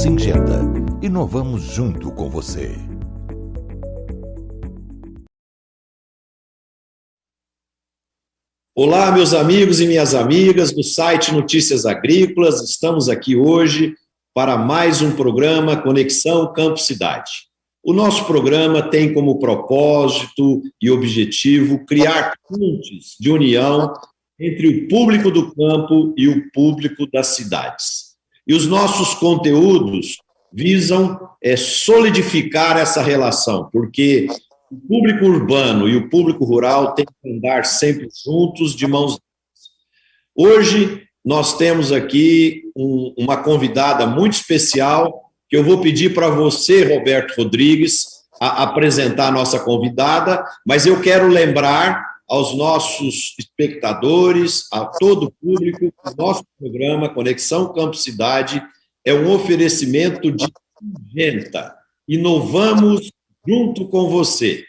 Singenta. Inovamos junto com você. Olá, meus amigos e minhas amigas do site Notícias Agrícolas. Estamos aqui hoje para mais um programa Conexão Campo Cidade. O nosso programa tem como propósito e objetivo criar pontes de união entre o público do campo e o público das cidades. E os nossos conteúdos visam solidificar essa relação, porque o público urbano e o público rural têm que andar sempre juntos, de mãos dadas. Hoje, nós temos aqui uma convidada muito especial, que eu vou pedir para você, Roberto Rodrigues, apresentar a nossa convidada, mas eu quero lembrar aos nossos espectadores, a todo o público, que o nosso programa Conexão Campo Cidade é um oferecimento de Singenta. Inovamos junto com você.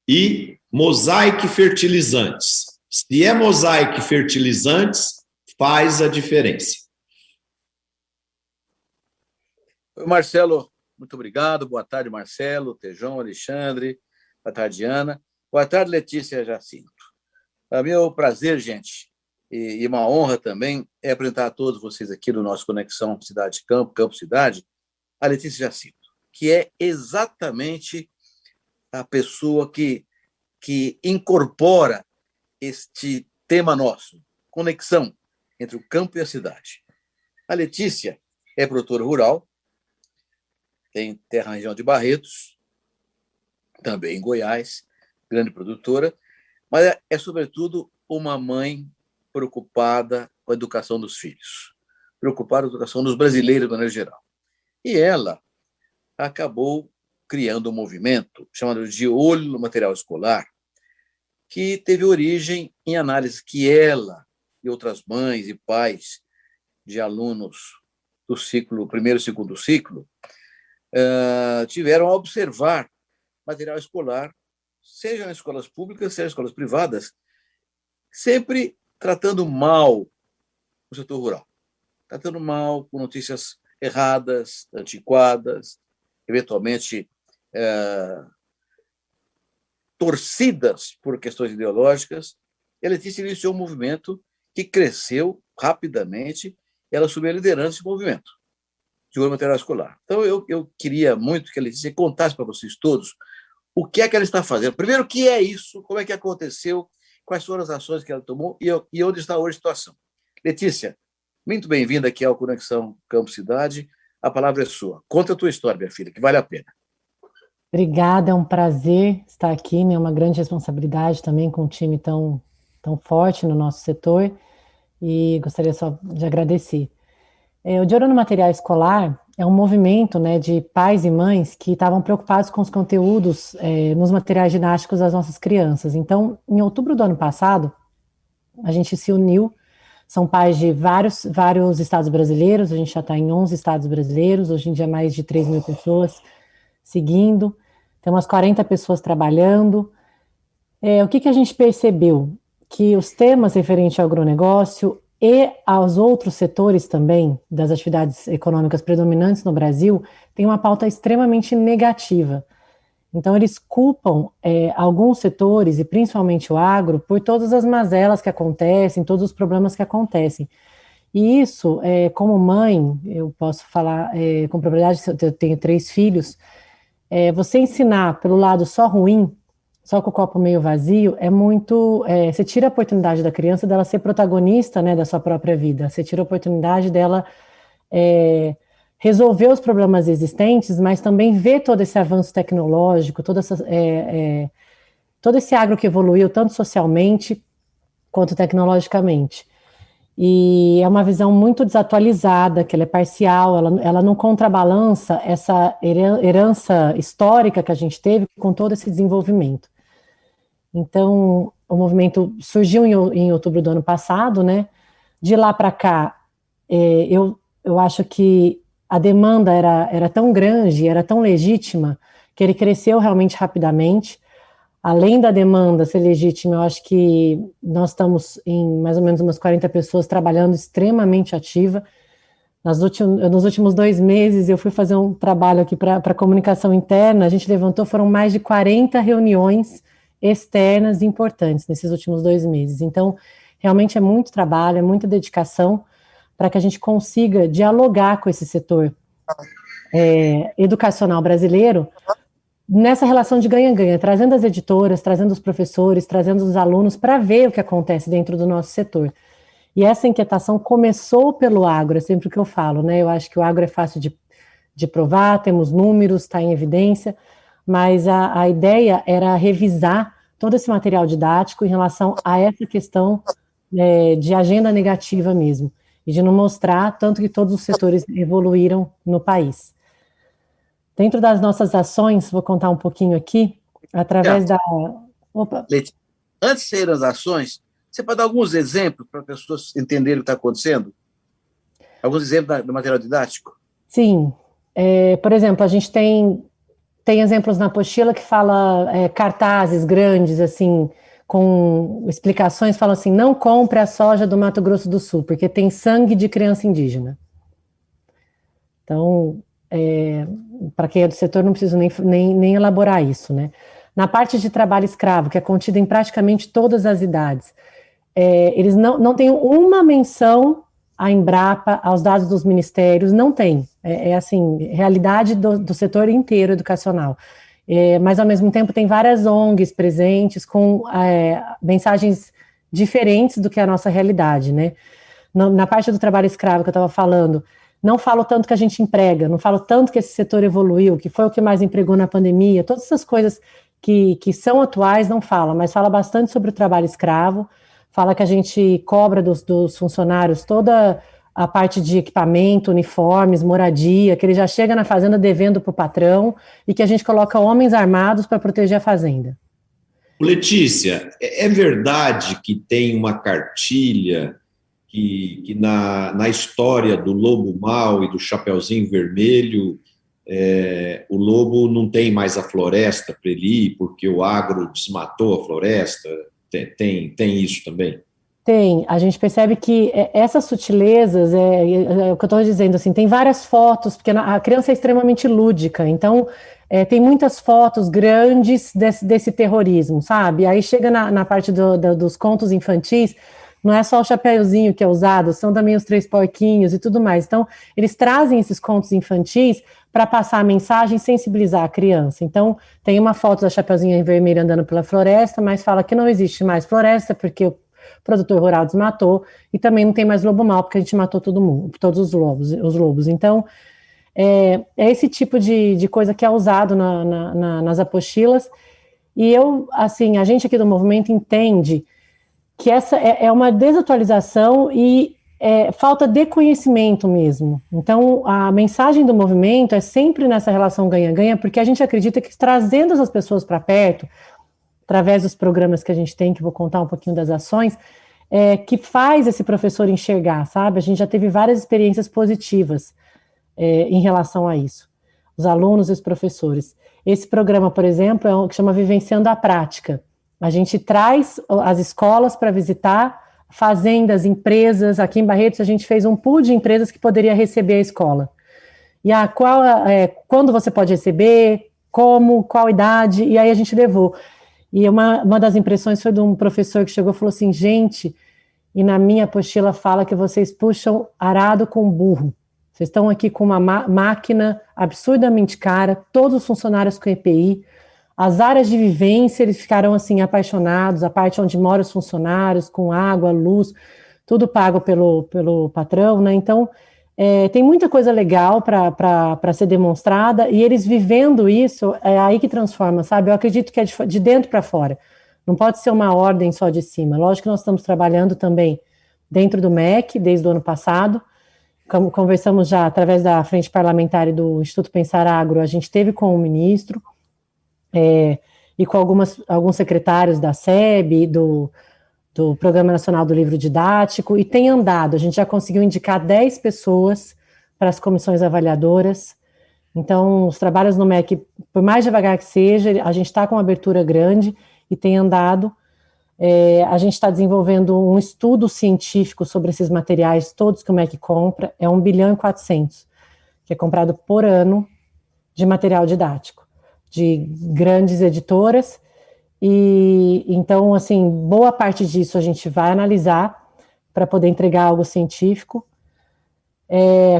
E Mosaic Fertilizantes. Se é Mosaic Fertilizantes, faz a diferença. Oi, Marcelo, muito obrigado. Boa tarde, Marcelo, Tejão, Alexandre. Boa tarde, Ana. Boa tarde, Letícia Jacinto. É meu prazer, gente, e uma honra também é apresentar a todos vocês aqui no nosso Conexão Cidade-Campo, Campo-Cidade, a Letícia Jacinto, que é exatamente a pessoa que incorpora este tema nosso, conexão entre o campo e a cidade. A Letícia é produtora rural, tem terra na região de Barretos, também em Goiás, grande produtora, mas é sobretudo uma mãe preocupada com a educação dos filhos, preocupada com a educação dos brasileiros de maneira geral. E ela acabou criando um movimento chamado de Olho no Material Escolar, que teve origem em análise que ela e outras mães e pais de alunos do ciclo, primeiro e segundo ciclo, tiveram a observar material escolar, seja nas escolas públicas, seja nas escolas privadas, sempre tratando mal o setor rural, tratando mal com notícias erradas, antiquadas, eventualmente torcidas por questões ideológicas. E a Letícia iniciou um movimento que cresceu rapidamente, ela assumiu a liderança desse movimento de olho no material escolar. Então, eu queria muito que a Letícia contasse para vocês todos o que é que ela está fazendo. Primeiro, o que é isso, como é que aconteceu, quais foram as ações que ela tomou e onde está hoje a situação. Letícia, muito bem-vinda aqui ao Conexão Campo Cidade. A palavra é sua. Conta a tua história, minha filha, que vale a pena. Obrigada, é um prazer estar aqui, né? Uma grande responsabilidade também com um time tão forte no nosso setor, e gostaria só de agradecer. O De Olho no Material Escolar é um movimento, né, de pais e mães que estavam preocupados com os conteúdos nos materiais didáticos das nossas crianças. Então, em outubro do ano passado, a gente se uniu, são pais de vários estados brasileiros, a gente já está em 11 estados brasileiros, hoje em dia mais de 3 mil pessoas seguindo, tem umas 40 pessoas trabalhando. O que a gente percebeu? Que os temas referentes ao agronegócio e aos outros setores também das atividades econômicas predominantes no Brasil têm uma pauta extremamente negativa. Então, eles culpam alguns setores, e principalmente o agro, por todas as mazelas que acontecem, todos os problemas que acontecem. E isso, como mãe, eu posso falar com propriedade, eu tenho 3 filhos, você ensinar pelo lado só ruim, só com o copo meio vazio, é muito... você tira a oportunidade da criança dela ser protagonista, né, da sua própria vida, você tira a oportunidade dela resolver os problemas existentes, mas também ver todo esse avanço tecnológico, todo esse agro que evoluiu tanto socialmente quanto tecnologicamente. E é uma visão muito desatualizada, que ela é parcial, ela não contrabalança essa herança histórica que a gente teve com todo esse desenvolvimento. Então, o movimento surgiu em outubro do ano passado, né? De lá para cá, eu acho que a demanda era tão grande, era tão legítima, que ele cresceu realmente rapidamente. Além da demanda ser legítima, eu acho que nós estamos em mais ou menos umas 40 pessoas trabalhando extremamente ativa. Nos últimos 2 meses, eu fui fazer um trabalho aqui para comunicação interna, a gente levantou, foram mais de 40 reuniões externas importantes nesses últimos 2 meses. Então, realmente é muito trabalho, é muita dedicação para que a gente consiga dialogar com esse setor educacional brasileiro nessa relação de ganha-ganha, trazendo as editoras, trazendo os professores, trazendo os alunos para ver o que acontece dentro do nosso setor. E essa inquietação começou pelo agro, é sempre o que eu falo, né? Eu acho que o agro é fácil de provar, temos números, está em evidência, mas a ideia era revisar todo esse material didático em relação a essa questão de agenda negativa mesmo, e de não mostrar tanto que todos os setores evoluíram no país. Dentro das nossas ações, vou contar um pouquinho aqui, através da... Opa! Antes de sair as ações, você pode dar alguns exemplos para as pessoas entenderem o que está acontecendo? Alguns exemplos do material didático? Sim. Por exemplo, a gente tem exemplos na apostila que fala cartazes grandes, assim, com explicações, falam assim, não compre a soja do Mato Grosso do Sul, porque tem sangue de criança indígena. Então, para quem é do setor, não preciso nem elaborar isso, né? Na parte de trabalho escravo, que é contida em praticamente todas as idades, eles não têm uma menção à Embrapa, aos dados dos ministérios, não tem. Assim, realidade do setor inteiro educacional. Mas, ao mesmo tempo, tem várias ONGs presentes com mensagens diferentes do que a nossa realidade, né? Na parte do trabalho escravo que eu estava falando, não falo tanto que a gente emprega, não falo tanto que esse setor evoluiu, que foi o que mais empregou na pandemia, todas essas coisas que são atuais não fala, mas fala bastante sobre o trabalho escravo, fala que a gente cobra dos funcionários toda a parte de equipamento, uniformes, moradia, que ele já chega na fazenda devendo para o patrão e que a gente coloca homens armados para proteger a fazenda. Letícia, é verdade que tem uma cartilha que na história do lobo mau e do Chapeuzinho Vermelho, o lobo não tem mais a floresta para ele ir, porque o agro desmatou a floresta? Tem isso também? Tem, a gente percebe que essas sutilezas, é o que eu estou dizendo, assim, tem várias fotos, porque a criança é extremamente lúdica, então tem muitas fotos grandes desse terrorismo, sabe? Aí chega na parte dos contos infantis, não é só o Chapeuzinho que é usado, são também os 3 porquinhos e tudo mais. Então, eles trazem esses contos infantis para passar a mensagem e sensibilizar a criança. Então, tem uma foto da Chapeuzinho Vermelho andando pela floresta, mas fala que não existe mais floresta, porque o produtor rural desmatou, e também não tem mais lobo mau, porque a gente matou todo mundo, todos os lobos. Então, é esse tipo de coisa que é usado nas apostilas, e a gente aqui do movimento entende que essa é uma desatualização e falta de conhecimento mesmo. Então, a mensagem do movimento é sempre nessa relação ganha-ganha, porque a gente acredita que trazendo as pessoas para perto, através dos programas que a gente tem, que vou contar um pouquinho das ações, que faz esse professor enxergar, sabe? A gente já teve várias experiências positivas em relação a isso. Os alunos e os professores. Esse programa, por exemplo, é o que chama Vivenciando a Prática. A gente traz as escolas para visitar fazendas, empresas. Aqui em Barretos, a gente fez um pool de empresas que poderia receber a escola. E quando você pode receber, como, qual idade, e aí a gente levou. E uma das impressões foi de um professor que chegou e falou assim, gente, e na minha apostila fala que vocês puxam arado com burro. Vocês estão aqui com uma máquina absurdamente cara, todos os funcionários com EPI, as áreas de vivência, eles ficaram assim apaixonados, a parte onde moram os funcionários, com água, luz, tudo pago pelo patrão, né? Então, tem muita coisa legal para ser demonstrada, e eles vivendo isso, é aí que transforma, sabe? Eu acredito que é de dentro para fora, não pode ser uma ordem só de cima. Lógico que nós estamos trabalhando também dentro do MEC, desde o ano passado, conversamos já através da Frente Parlamentar e do Instituto Pensar Agro, a gente teve com o ministro, e com alguns secretários da SEB, do Programa Nacional do Livro Didático, e tem andado, a gente já conseguiu indicar 10 pessoas para as comissões avaliadoras. Então, os trabalhos no MEC, por mais devagar que seja, a gente está com uma abertura grande e tem andado. A gente está desenvolvendo um estudo científico sobre esses materiais todos que o MEC compra, é 1 bilhão e 400, que é comprado por ano de material didático, de grandes editoras, e então, assim, boa parte disso a gente vai analisar para poder entregar algo científico,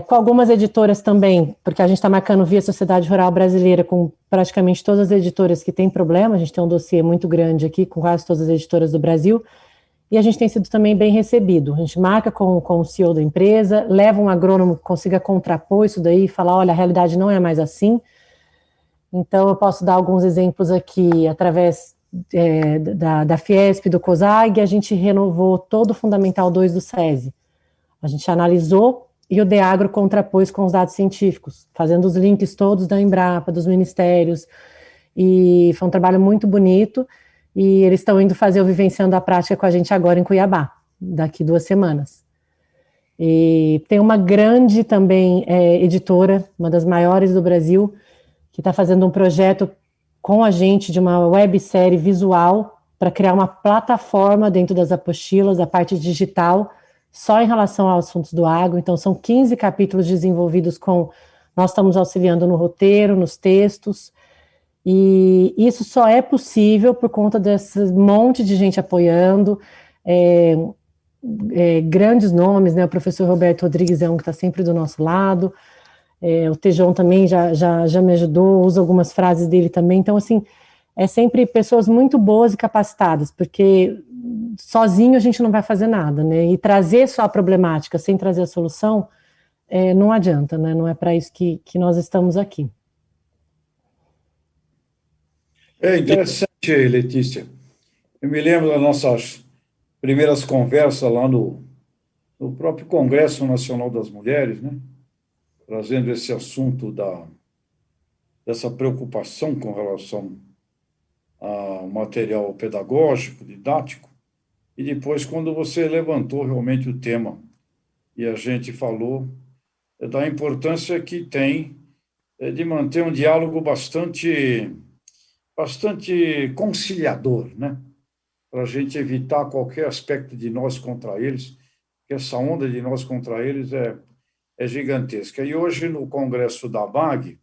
com algumas editoras também, porque a gente está marcando via Sociedade Rural Brasileira com praticamente todas as editoras que têm problema, a gente tem um dossiê muito grande aqui com quase todas as editoras do Brasil, e a gente tem sido também bem recebido. A gente marca com o CEO da empresa, leva um agrônomo que consiga contrapor isso daí e falar, olha, a realidade não é mais assim. Então, eu posso dar alguns exemplos aqui, através da Fiesp, do COSAG, a gente renovou todo o Fundamental 2 do SESI. A gente analisou e o DEAGRO contrapôs com os dados científicos, fazendo os links todos da Embrapa, dos ministérios, e foi um trabalho muito bonito, e eles estão indo fazer o Vivenciando a Prática com a gente agora em Cuiabá, daqui 2 semanas. E tem uma grande também editora, uma das maiores do Brasil, que está fazendo um projeto com a gente de uma websérie visual para criar uma plataforma dentro das apostilas, a parte digital, só em relação aos assuntos do agro. Então, são 15 capítulos desenvolvidos nós estamos auxiliando no roteiro, nos textos, e isso só é possível por conta desse monte de gente apoiando, grandes nomes, né? O professor Roberto Rodrigues é um que está sempre do nosso lado, o Tejon também já me ajudou, usa algumas frases dele também. Então, assim, é sempre pessoas muito boas e capacitadas, porque sozinho a gente não vai fazer nada, né? E trazer só a problemática sem trazer a solução não adianta, né? Não é para isso que nós estamos aqui. É interessante, Letícia. Eu me lembro das nossas primeiras conversas lá no próprio Congresso Nacional das Mulheres, né? Trazendo esse assunto dessa preocupação com relação ao material pedagógico, didático, e depois, quando você levantou realmente o tema e a gente falou da importância que tem de manter um diálogo bastante conciliador, né? Para a gente evitar qualquer aspecto de nós contra eles, que essa onda de nós contra eles é gigantesca. E hoje, no Congresso da ABAG,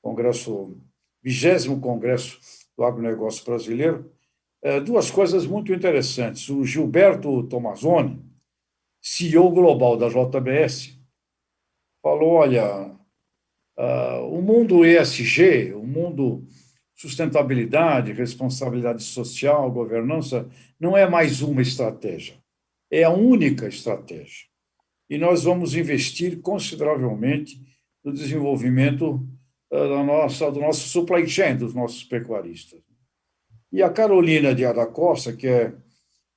20º Congresso do Agronegócio Brasileiro, 2 coisas muito interessantes. O Gilberto Tomazoni, CEO global da JBS, falou, olha, o mundo ESG, o mundo sustentabilidade, responsabilidade social, governança, não é mais uma estratégia, é a única estratégia. E nós vamos investir consideravelmente no desenvolvimento do nosso supply chain, dos nossos pecuaristas. E a Carolina de da Costa, que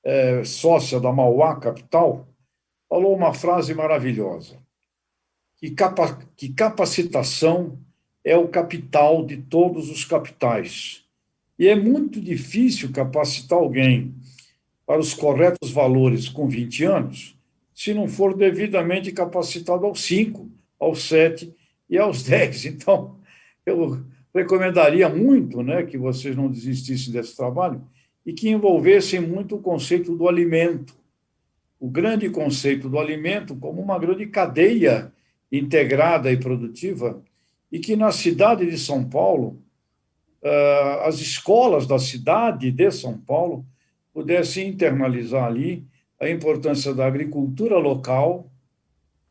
é sócia da Mauá Capital, falou uma frase maravilhosa, que capacitação é o capital de todos os capitais. E é muito difícil capacitar alguém para os corretos valores com 20 anos, se não for devidamente capacitado aos 5, aos 7 e aos 10. Então, eu recomendaria muito, né, que vocês não desistissem desse trabalho e que envolvessem muito o conceito do alimento, o grande conceito do alimento como uma grande cadeia integrada e produtiva, e que na cidade de São Paulo, as escolas da cidade de São Paulo pudessem internalizar ali a importância da agricultura local,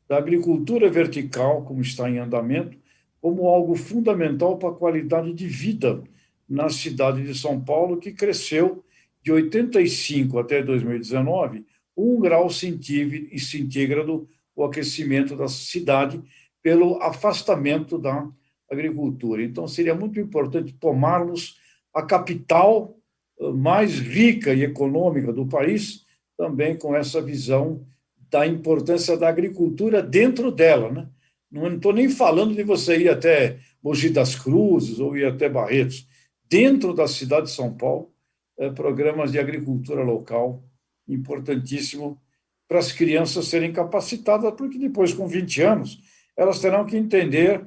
da agricultura vertical, como está em andamento, como algo fundamental para a qualidade de vida na cidade de São Paulo, que cresceu de 85 até 2019, 1 grau centígrado o aquecimento da cidade pelo afastamento da agricultura. Então, seria muito importante tomarmos a capital mais rica e econômica do país, também com essa visão da importância da agricultura dentro dela, né? Não estou nem falando de você ir até Mogi das Cruzes ou ir até Barretos. Dentro da cidade de São Paulo, programas de agricultura local, importantíssimo para as crianças serem capacitadas, porque depois, com 20 anos, elas terão que entender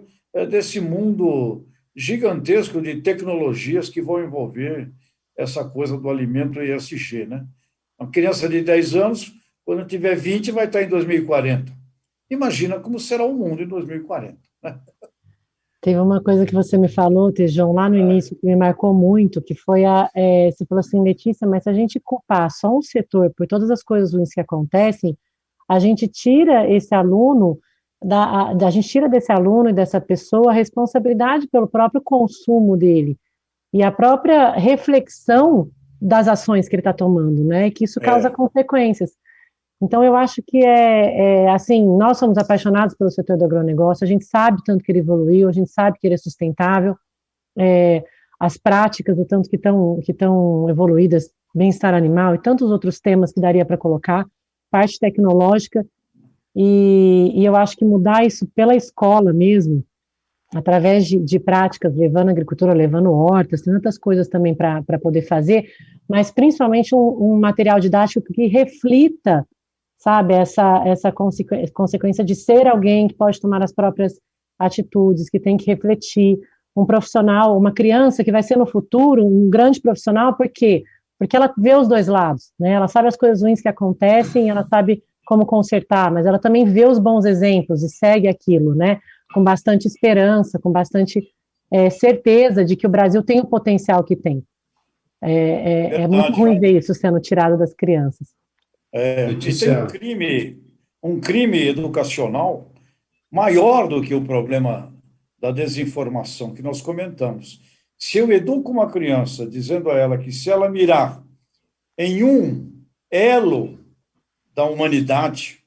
desse mundo gigantesco de tecnologias que vão envolver essa coisa do alimento ESG, né? Uma criança de 10 anos, quando tiver 20, vai estar em 2040. Imagina como será o mundo em 2040, né? Teve uma coisa que você me falou, Tejão, lá no início, que me marcou muito, que foi você falou assim, Letícia, mas se a gente culpar só um setor por todas as coisas ruins que acontecem, a gente tira esse aluno, a gente tira desse aluno e dessa pessoa a responsabilidade pelo próprio consumo dele e a própria reflexão das ações que ele está tomando, né? Que isso causa consequências. Então, eu acho que assim, nós somos apaixonados pelo setor do agronegócio, a gente sabe tanto que ele evoluiu, a gente sabe que ele é sustentável, as práticas, o tanto que estão evoluídas, bem-estar animal e tantos outros temas que daria para colocar, parte tecnológica, e eu acho que mudar isso pela escola mesmo, através de práticas, levando agricultura, levando hortas, tem tantas coisas também para poder fazer, mas principalmente um material didático que reflita, sabe, essa consequência de ser alguém que pode tomar as próprias atitudes, que tem que refletir, um profissional, uma criança que vai ser no futuro um grande profissional, por quê? Porque ela vê os dois lados, né? Ela sabe as coisas ruins que acontecem, ela sabe como consertar, mas ela também vê os bons exemplos e segue aquilo, né? Com bastante esperança, com bastante certeza de que o Brasil tem o potencial que tem. É muito ruim ver isso sendo tirado das crianças. E tem um crime educacional maior do que o problema da desinformação que nós comentamos. Se eu educo uma criança dizendo a ela que se ela mirar em um elo da humanidade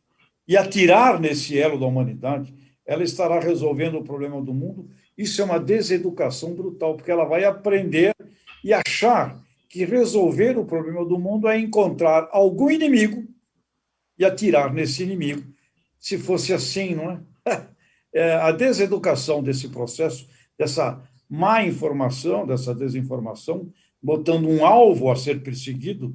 e atirar nesse elo da humanidade, ela estará resolvendo o problema do mundo. Isso é uma deseducação brutal, porque ela vai aprender e achar que resolver o problema do mundo é encontrar algum inimigo e atirar nesse inimigo. Se fosse assim, não é? A deseducação desse processo, dessa má informação, dessa desinformação, botando um alvo a ser perseguido,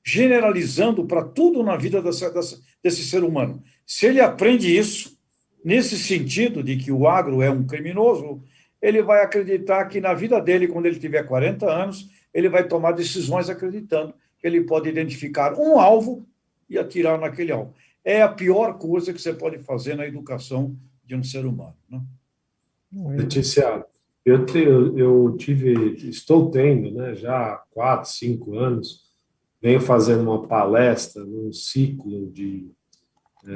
generalizando para tudo na vida desse ser humano. Se ele aprende isso, nesse sentido de que o agro é um criminoso, ele vai acreditar que na vida dele, quando ele tiver 40 anos, ele vai tomar decisões acreditando que ele pode identificar um alvo e atirar naquele alvo. É a pior coisa que você pode fazer na educação de um ser humano, né? Letícia, estou tendo, né, já há 4, 5 anos, venho fazendo uma palestra num ciclo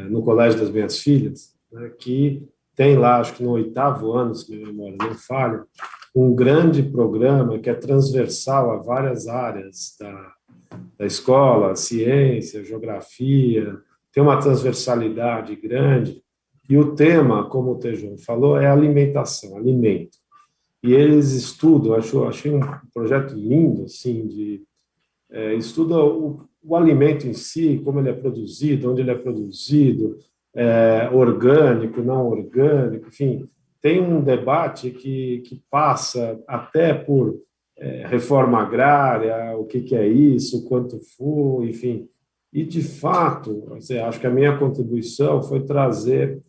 no Colégio das Minhas Filhas, né, que tem lá, acho que no 8º ano, se minha memória não falha, um grande programa que é transversal a várias áreas da escola, ciência, geografia, tem uma transversalidade grande, e o tema, como o Tejão falou, é alimentação, alimento. E eles estudam, achei um projeto lindo, assim, estuda o alimento em si, como ele é produzido, onde ele é produzido, orgânico, não orgânico, enfim, tem um debate que passa até por reforma agrária, o que é isso, quanto for, enfim. E, de fato, acho que a minha contribuição foi trazer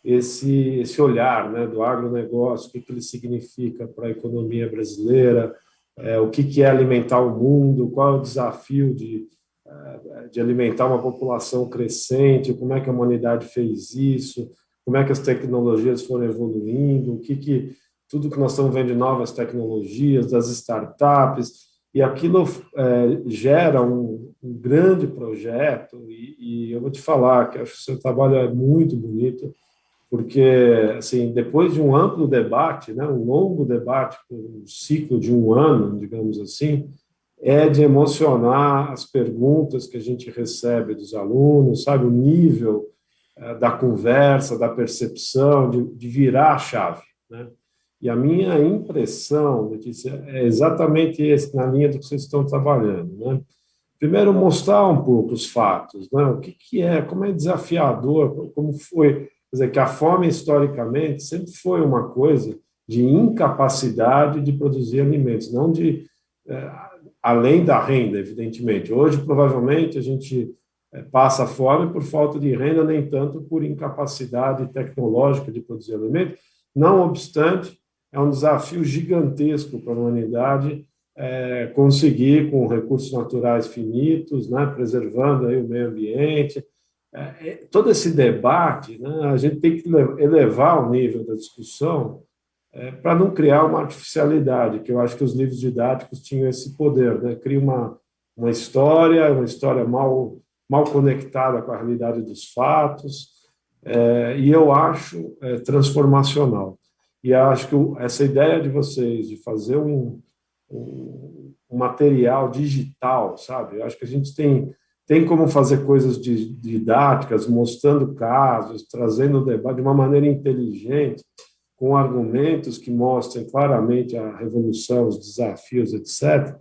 esse olhar, né, do agronegócio, o que ele significa para a economia brasileira, o que é alimentar o mundo, qual é o desafio de alimentar uma população crescente, como é que a humanidade fez isso, como é que as tecnologias foram evoluindo, tudo que nós estamos vendo de novas tecnologias, das startups, e aquilo gera um grande projeto, e eu vou te falar que acho que o seu trabalho é muito bonito, porque, assim, depois de um amplo debate, né, um longo debate, um ciclo de um ano, digamos assim, é de emocionar as perguntas que a gente recebe dos alunos, sabe, o nível da conversa, da percepção, de virar a chave, né? E a minha impressão, Letícia, é exatamente na linha do que vocês estão trabalhando, né? Primeiro, mostrar um pouco os fatos, né? O que é, como é desafiador, como foi, quer dizer, que a fome, historicamente, sempre foi uma coisa de incapacidade de produzir alimentos, não além da renda, evidentemente. Hoje, provavelmente, a gente passa fome por falta de renda, nem tanto por incapacidade tecnológica de produzir alimentos. Não obstante, é um desafio gigantesco para a humanidade conseguir, com recursos naturais finitos, né, preservando aí o meio ambiente. Todo esse debate, né, a gente tem que elevar o nível da discussão para não criar uma artificialidade, que eu acho que os livros didáticos tinham esse poder, né? Cria uma história mal conectada com a realidade dos fatos, e eu acho transformacional. E acho que essa ideia de vocês de fazer um material digital, sabe? Eu acho que a gente tem como fazer coisas didáticas, mostrando casos, trazendo o debate de uma maneira inteligente, com argumentos que mostrem claramente a revolução, os desafios, etc.,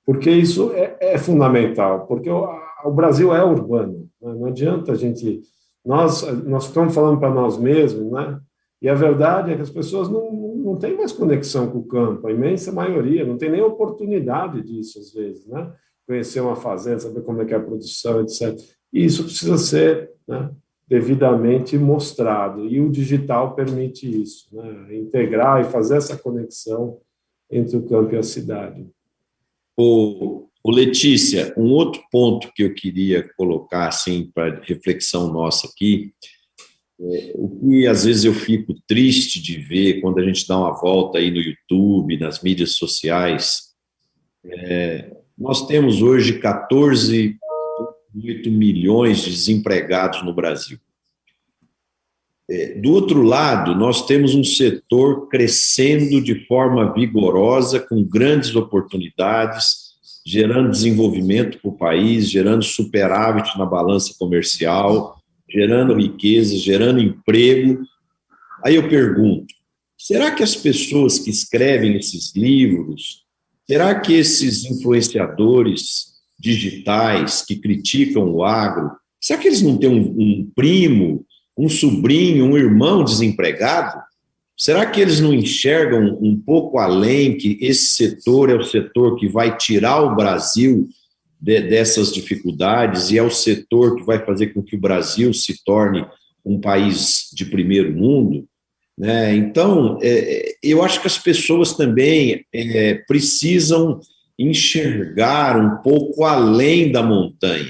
porque isso é fundamental, porque o Brasil é urbano, né? Não adianta a gente... Nós estamos falando para nós mesmos, né? E a verdade é que as pessoas não têm mais conexão com o campo, a imensa maioria, não tem nem oportunidade disso, às vezes, né? Conhecer uma fazenda, saber como é que é a produção, etc. E isso precisa ser, né, devidamente mostrado, e o digital permite isso, né? Integrar e fazer essa conexão entre o campo e a cidade. Letícia, um outro ponto que eu queria colocar assim, para reflexão nossa aqui, o que às vezes eu fico triste de ver quando a gente dá uma volta aí no YouTube, nas mídias sociais, nós temos hoje 14,8 milhões de desempregados no Brasil. Do outro lado, nós temos um setor crescendo de forma vigorosa, com grandes oportunidades, gerando desenvolvimento para o país, gerando superávit na balança comercial, gerando riqueza, gerando emprego. Aí eu pergunto, será que as pessoas que escrevem esses livros, será que esses influenciadores digitais que criticam o agro, será que eles não têm um primo, um sobrinho, um irmão desempregado? Será que eles não enxergam um pouco além que esse setor é o setor que vai tirar o Brasil dessas dificuldades e é o setor que vai fazer com que o Brasil se torne um país de primeiro mundo, né? Então, eu acho que as pessoas também precisam enxergar um pouco além da montanha.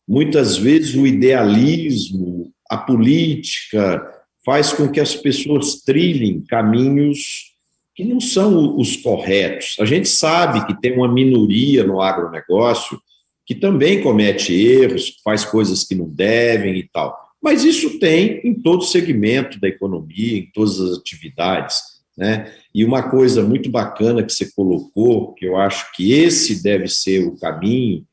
Muitas vezes o idealismo, a política, faz com que as pessoas trilhem caminhos que não são os corretos. A gente sabe que tem uma minoria no agronegócio que também comete erros, faz coisas que não devem e tal. Mas isso tem em todo segmento da economia, em todas as atividades, né? E uma coisa muito bacana que você colocou, que eu acho que esse deve ser o caminho,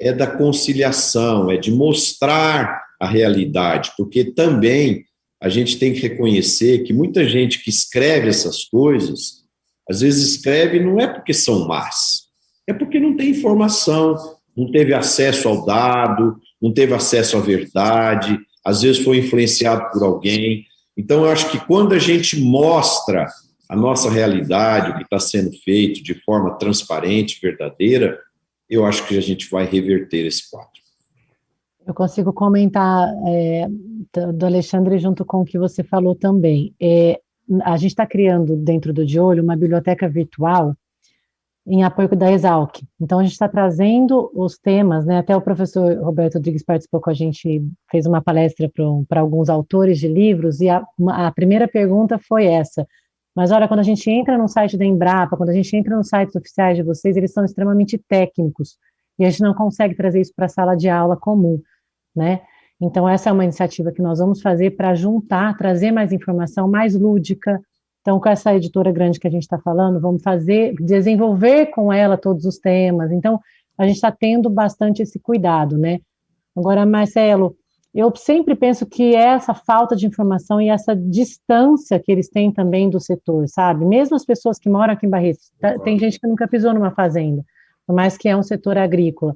é da conciliação, é de mostrar a realidade, porque também a gente tem que reconhecer que muita gente que escreve essas coisas, às vezes escreve não é porque são más, é porque não tem informação, não teve acesso ao dado, não teve acesso à verdade, às vezes foi influenciado por alguém. Então, eu acho que quando a gente mostra a nossa realidade, o que está sendo feito de forma transparente, verdadeira, eu acho que a gente vai reverter esse quadro. Eu consigo comentar do Alexandre junto com o que você falou também. A gente está criando dentro do De Olho uma biblioteca virtual em apoio da Exalc. Então, a gente está trazendo os temas, né? Até o professor Roberto Rodrigues participou com a gente, fez uma palestra para alguns autores de livros, e a primeira pergunta foi essa. Mas, olha, quando a gente entra no site da Embrapa, quando a gente entra nos sites oficiais de vocês, eles são extremamente técnicos, e a gente não consegue trazer isso para a sala de aula comum, né? Então, essa é uma iniciativa que nós vamos fazer para juntar, trazer mais informação, mais lúdica. Então, com essa editora grande que a gente está falando, vamos desenvolver com ela todos os temas. Então, a gente está tendo bastante esse cuidado, né? Agora, Marcelo, eu sempre penso que essa falta de informação e essa distância que eles têm também do setor, sabe? Mesmo as pessoas que moram aqui em Barretos, tem gente que nunca pisou numa fazenda, por mais que é um setor agrícola.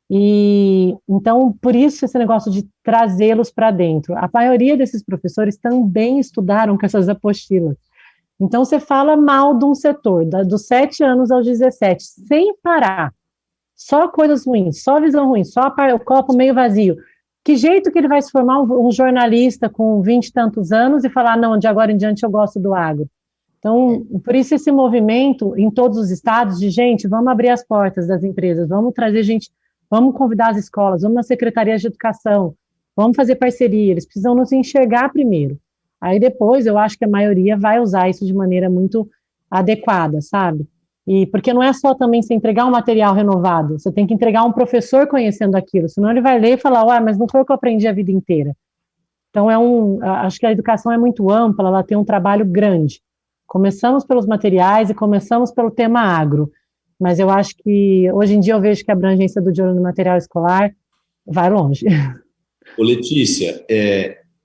E então, por isso esse negócio de trazê-los para dentro. A maioria desses professores também estudaram com essas apostilas. Então, você fala mal de um setor, dos 7 anos aos 17, sem parar. Só coisas ruins, só visão ruim, só o copo meio vazio. Que jeito que ele vai se formar um jornalista com 20 e tantos anos e falar, não, de agora em diante eu gosto do agro? Então, por isso esse movimento em todos os estados de gente, vamos abrir as portas das empresas, vamos trazer gente, vamos convidar as escolas, vamos nas secretarias de educação, vamos fazer parceria, eles precisam nos enxergar primeiro. Aí depois eu acho que a maioria vai usar isso de maneira muito adequada, sabe? E porque não é só também você entregar um material renovado, você tem que entregar um professor conhecendo aquilo, senão ele vai ler e falar, ué, mas não foi o que eu aprendi a vida inteira. Então, acho que a educação é muito ampla, ela tem um trabalho grande. Começamos pelos materiais e começamos pelo tema agro, mas eu acho que, hoje em dia, eu vejo que a abrangência do De Olho no Material Escolar vai longe. Ô, Letícia,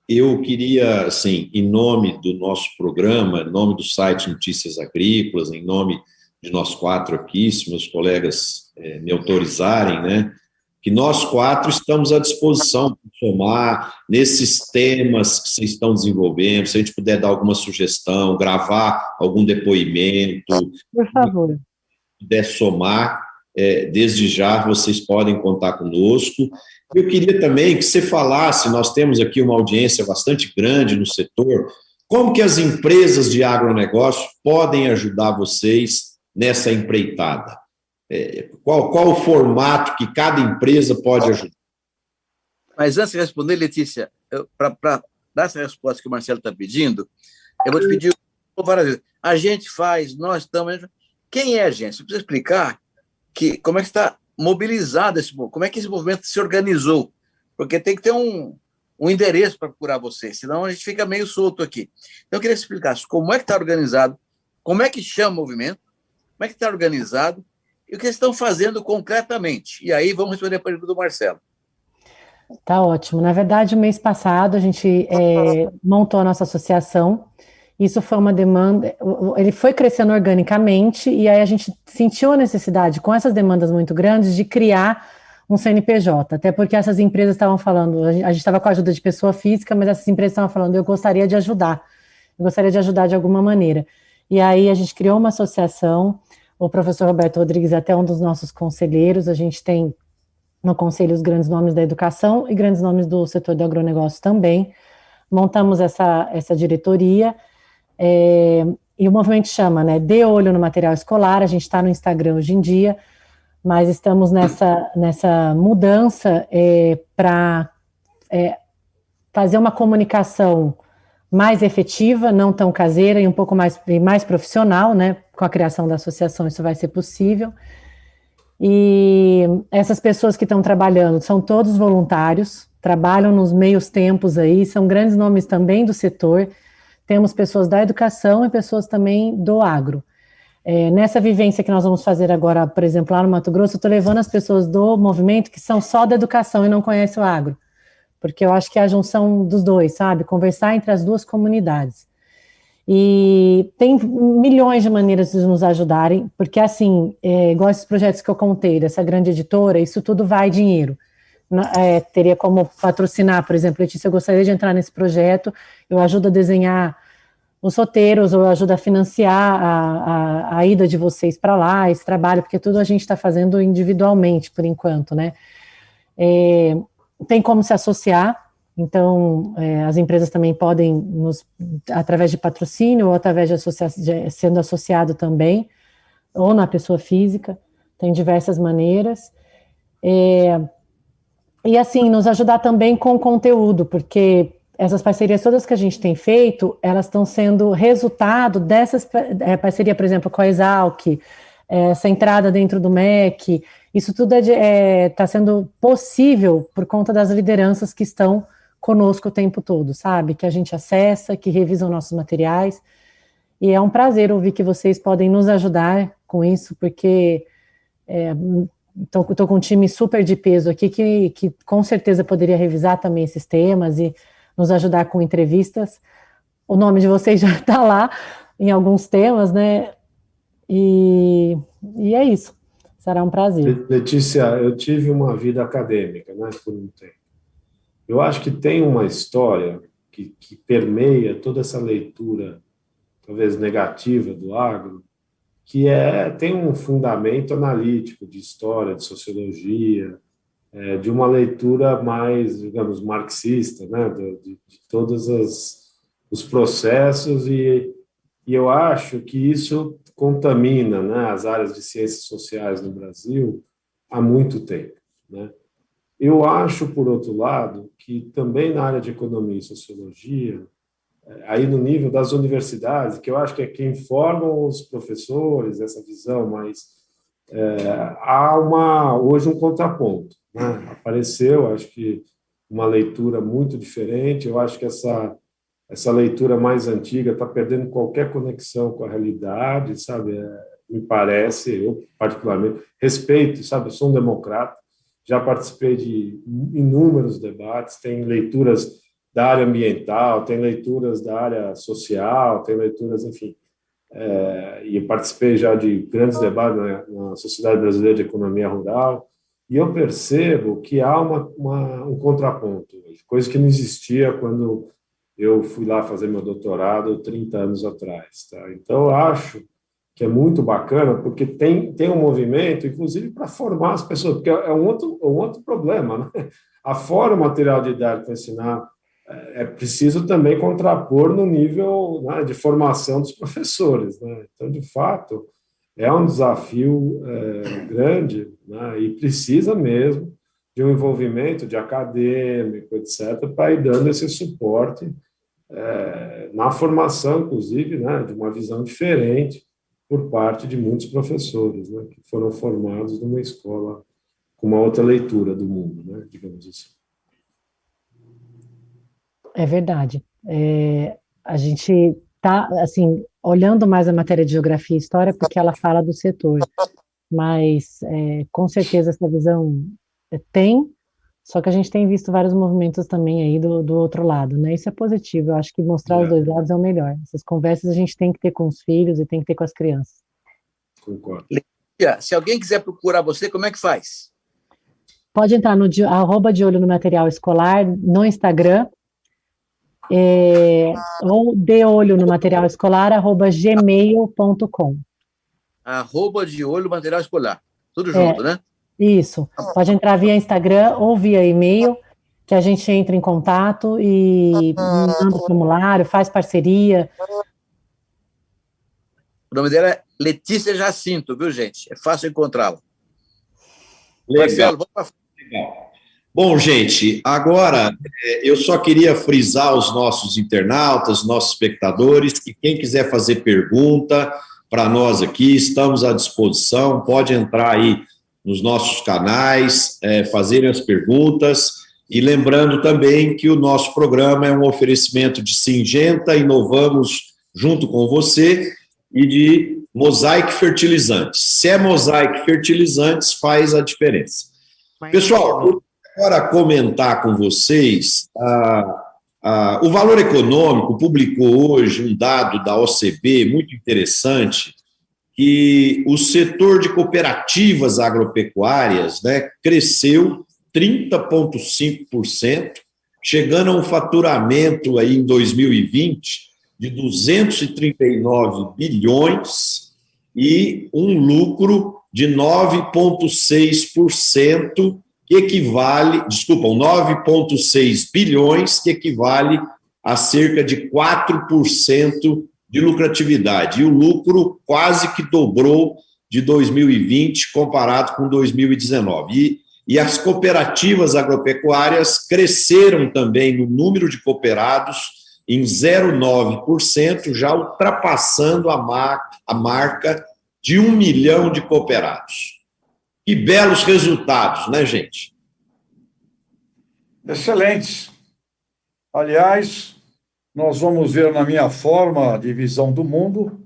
eu queria, assim, em nome do nosso programa, em nome do site Notícias Agrícolas, em nome de nós 4 aqui, se meus colegas me autorizarem, né, que nós 4 estamos à disposição para somar nesses temas que vocês estão desenvolvendo, se a gente puder dar alguma sugestão, gravar algum depoimento. Por favor. Puder somar, desde já vocês podem contar conosco. Eu queria também que você falasse, nós temos aqui uma audiência bastante grande no setor, como que as empresas de agronegócio podem ajudar vocês nessa empreitada? Qual o formato que cada empresa pode ajudar? Mas antes de responder, Letícia, para dar essa resposta que o Marcelo está pedindo, eu vou te pedir várias vezes. A gente faz, nós estamos... Quem é a gente? Você precisa explicar como é que está mobilizado esse movimento, como é que esse movimento se organizou, porque tem que ter um endereço para procurar você, senão a gente fica meio solto aqui. Então, eu queria que você explicasse como é que está organizado, como é que chama o movimento, como é que está organizado e o que eles estão fazendo concretamente. E aí vamos responder a pergunta do Marcelo. Tá ótimo. Na verdade, o mês passado a gente montou a nossa associação. Isso foi uma demanda, ele foi crescendo organicamente e aí a gente sentiu a necessidade, com essas demandas muito grandes, de criar um CNPJ, até porque essas empresas estavam falando, a gente estava com a ajuda de pessoa física, mas essas empresas estavam falando, eu gostaria de ajudar de alguma maneira. E aí a gente criou uma associação, o professor Roberto Rodrigues é até um dos nossos conselheiros, a gente tem no conselho os grandes nomes da educação e grandes nomes do setor do agronegócio também. Montamos essa diretoria, e o movimento chama, né, De Olho no Material Escolar. A gente está no Instagram hoje em dia, mas estamos nessa mudança para fazer uma comunicação mais efetiva, não tão caseira e um pouco mais profissional, né? Com a criação da associação isso vai ser possível. E essas pessoas que estão trabalhando são todos voluntários, trabalham nos meios tempos aí, são grandes nomes também do setor. Temos pessoas da educação e pessoas também do agro. Nessa vivência que nós vamos fazer agora, por exemplo, lá no Mato Grosso, eu estou levando as pessoas do movimento que são só da educação e não conhecem o agro, porque eu acho que é a junção dos dois, sabe? Conversar entre as duas comunidades. E tem milhões de maneiras de nos ajudarem, porque assim, igual esses projetos que eu contei, dessa grande editora, isso tudo vai dinheiro. Teria como patrocinar, por exemplo, Letícia, eu gostaria de entrar nesse projeto, eu ajudo a desenhar os roteiros, ou eu ajudo a financiar a ida de vocês para lá, esse trabalho, porque tudo a gente está fazendo individualmente, por enquanto, né? Tem como se associar, então as empresas também podem, através de patrocínio, ou através de sendo associado também, ou na pessoa física, tem diversas maneiras. E assim, nos ajudar também com conteúdo, porque essas parcerias todas que a gente tem feito, elas estão sendo resultado dessas parceria, por exemplo, com a Exalc, essa entrada dentro do MEC, isso tudo está sendo possível por conta das lideranças que estão conosco o tempo todo, sabe? Que a gente acessa, que revisam nossos materiais, e é um prazer ouvir que vocês podem nos ajudar com isso, porque estou com um time super de peso aqui, que com certeza poderia revisar também esses temas e nos ajudar com entrevistas. O nome de vocês já está lá em alguns temas, né? E é isso. Será um prazer. Letícia, eu tive uma vida acadêmica, né, por um tempo. Eu acho que tem uma história que permeia toda essa leitura, talvez negativa, do agro, que tem um fundamento analítico de história, de sociologia, de uma leitura mais, digamos, marxista, né, de todos os processos e E eu acho que isso contamina, né, as áreas de ciências sociais no Brasil há muito tempo, né? Eu acho, por outro lado, que também na área de economia e sociologia, aí no nível das universidades, que eu acho que é quem forma os professores, essa visão, mas há hoje um contraponto, né? Apareceu, acho que, uma leitura muito diferente. Eu acho que essa leitura mais antiga está perdendo qualquer conexão com a realidade, sabe? Me parece, eu particularmente respeito, sabe? Eu sou um democrata, já participei de inúmeros debates, tem leituras da área ambiental, tem leituras da área social, tem leituras, enfim, e participei já de grandes debates na Sociedade Brasileira de Economia Rural, e eu percebo que há um contraponto, coisa que não existia quando eu fui lá fazer meu doutorado 30 anos atrás. Tá? Então, eu acho que é muito bacana, porque tem um movimento, inclusive, para formar as pessoas, porque é um outro problema, né? Afora o material didático para ensinar, é preciso também contrapor no nível, né, de formação dos professores. Né? Então, de fato, é um desafio grande, né, e precisa mesmo de um envolvimento de acadêmico, etc., para ir dando esse suporte na formação, inclusive, né, de uma visão diferente por parte de muitos professores, né, que foram formados numa escola com uma outra leitura do mundo, né, digamos assim. É verdade. A gente está, assim, olhando mais a matéria de geografia e história, porque ela fala do setor, mas com certeza essa visão tem, só que a gente tem visto vários movimentos também aí do outro lado, né? Isso é positivo, eu acho que mostrar os dois lados é o melhor. Essas conversas a gente tem que ter com os filhos e tem que ter com as crianças. Concordo. Se alguém quiser procurar você, como é que faz? Pode entrar no @de olho no material escolar no Instagram, ou de olho no material escolar @gmail.com. @de olho material escolar. Tudo junto, né? Isso. Pode entrar via Instagram ou via e-mail, que a gente entra em contato e manda o formulário, faz parceria. O nome dela é Letícia Jacinto, viu, gente? É fácil encontrá-la. Marcelo, vamos para legal. Bom, gente, agora eu só queria frisar aos nossos internautas, nossos espectadores, que quem quiser fazer pergunta para nós aqui, estamos à disposição, pode entrar aí nos nossos canais, fazerem as perguntas, e lembrando também que o nosso programa é um oferecimento de Syngenta, inovamos junto com você, e de Mosaic Fertilizantes. Se é Mosaic Fertilizantes, faz a diferença. Pessoal, eu agora comentar com vocês, o Valor Econômico publicou hoje um dado da OCB muito interessante, que o setor de cooperativas agropecuárias, né, cresceu 30,5%, chegando a um faturamento aí em 2020 de 239 bilhões e um lucro de 9,6%, que equivale, 9,6 bilhões, que equivale a cerca de 4% de lucratividade. E o lucro quase que dobrou de 2020 comparado com 2019. E as cooperativas agropecuárias cresceram também no número de cooperados em 0,9%, já ultrapassando a marca de 1 milhão de cooperados. Que belos resultados, né, gente? Excelentes. Aliás, nós vamos ver na minha forma de visão do mundo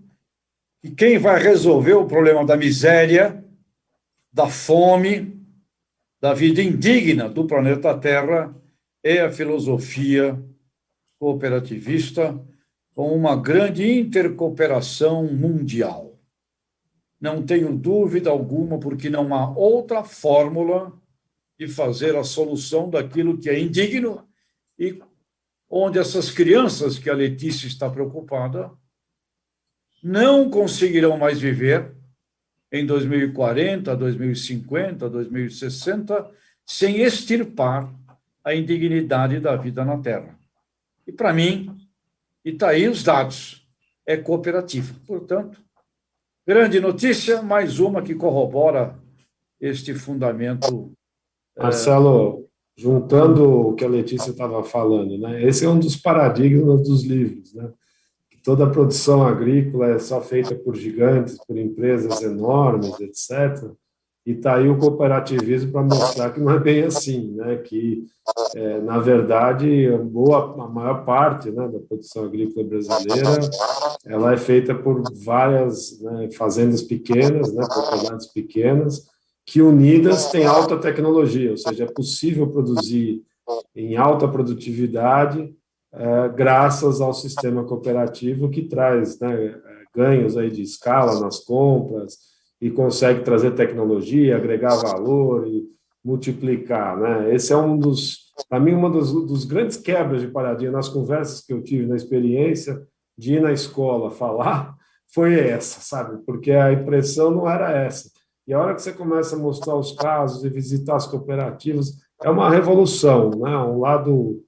que quem vai resolver o problema da miséria, da fome, da vida indigna do planeta Terra é a filosofia cooperativista com uma grande intercooperação mundial. Não tenho dúvida alguma, porque não há outra fórmula de fazer a solução daquilo que é indigno e onde essas crianças que a Letícia está preocupada não conseguirão mais viver em 2040, 2050, 2060, sem extirpar a indignidade da vida na Terra. E, para mim, e está aí os dados, é cooperativa. Portanto, grande notícia, mais uma que corrobora este fundamento. Marcelo, juntando o que a Letícia estava falando, né? Esse é um dos paradigmas dos livros, né? Que toda a produção agrícola é só feita por gigantes, por empresas enormes, etc. E está aí o cooperativismo para mostrar que não é bem assim, né? Que, na verdade, a maior parte, né, da produção agrícola brasileira ela é feita por várias, né, fazendas pequenas, né, propriedades pequenas, que unidas têm alta tecnologia, ou seja, é possível produzir em alta produtividade graças ao sistema cooperativo que traz, né, ganhos aí de escala nas compras e consegue trazer tecnologia, agregar valor e multiplicar, né? Esse é para mim, uma dos grandes quebras de paradigma nas conversas que eu tive na experiência de ir na escola falar foi essa, sabe? Porque a impressão não era essa. E a hora que você começa a mostrar os casos e visitar as cooperativas, é uma revolução, né? Um lado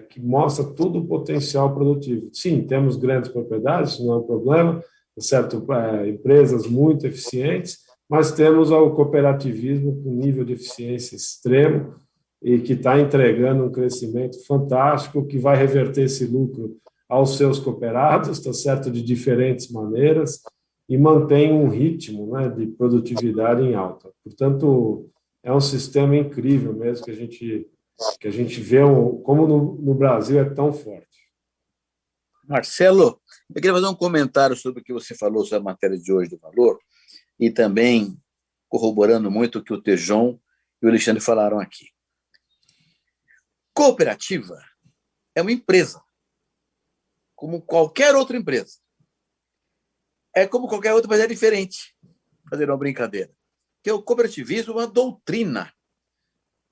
que mostra todo o potencial produtivo. Sim, temos grandes propriedades, isso não é um problema, certo? Empresas muito eficientes, mas temos o cooperativismo com nível de eficiência extremo e que está entregando um crescimento fantástico que vai reverter esse lucro aos seus cooperados, está certo, de diferentes maneiras, e mantém um ritmo, né, de produtividade em alta. Portanto, é um sistema incrível mesmo que a gente vê como no Brasil é tão forte. Marcelo, eu queria fazer um comentário sobre o que você falou sobre a matéria de hoje do valor e também corroborando muito o que o Tejon e o Alexandre falaram aqui. Cooperativa é uma empresa, como qualquer outra empresa. É como qualquer outra, mas é diferente. Fazer uma brincadeira. Que o cooperativismo é uma doutrina.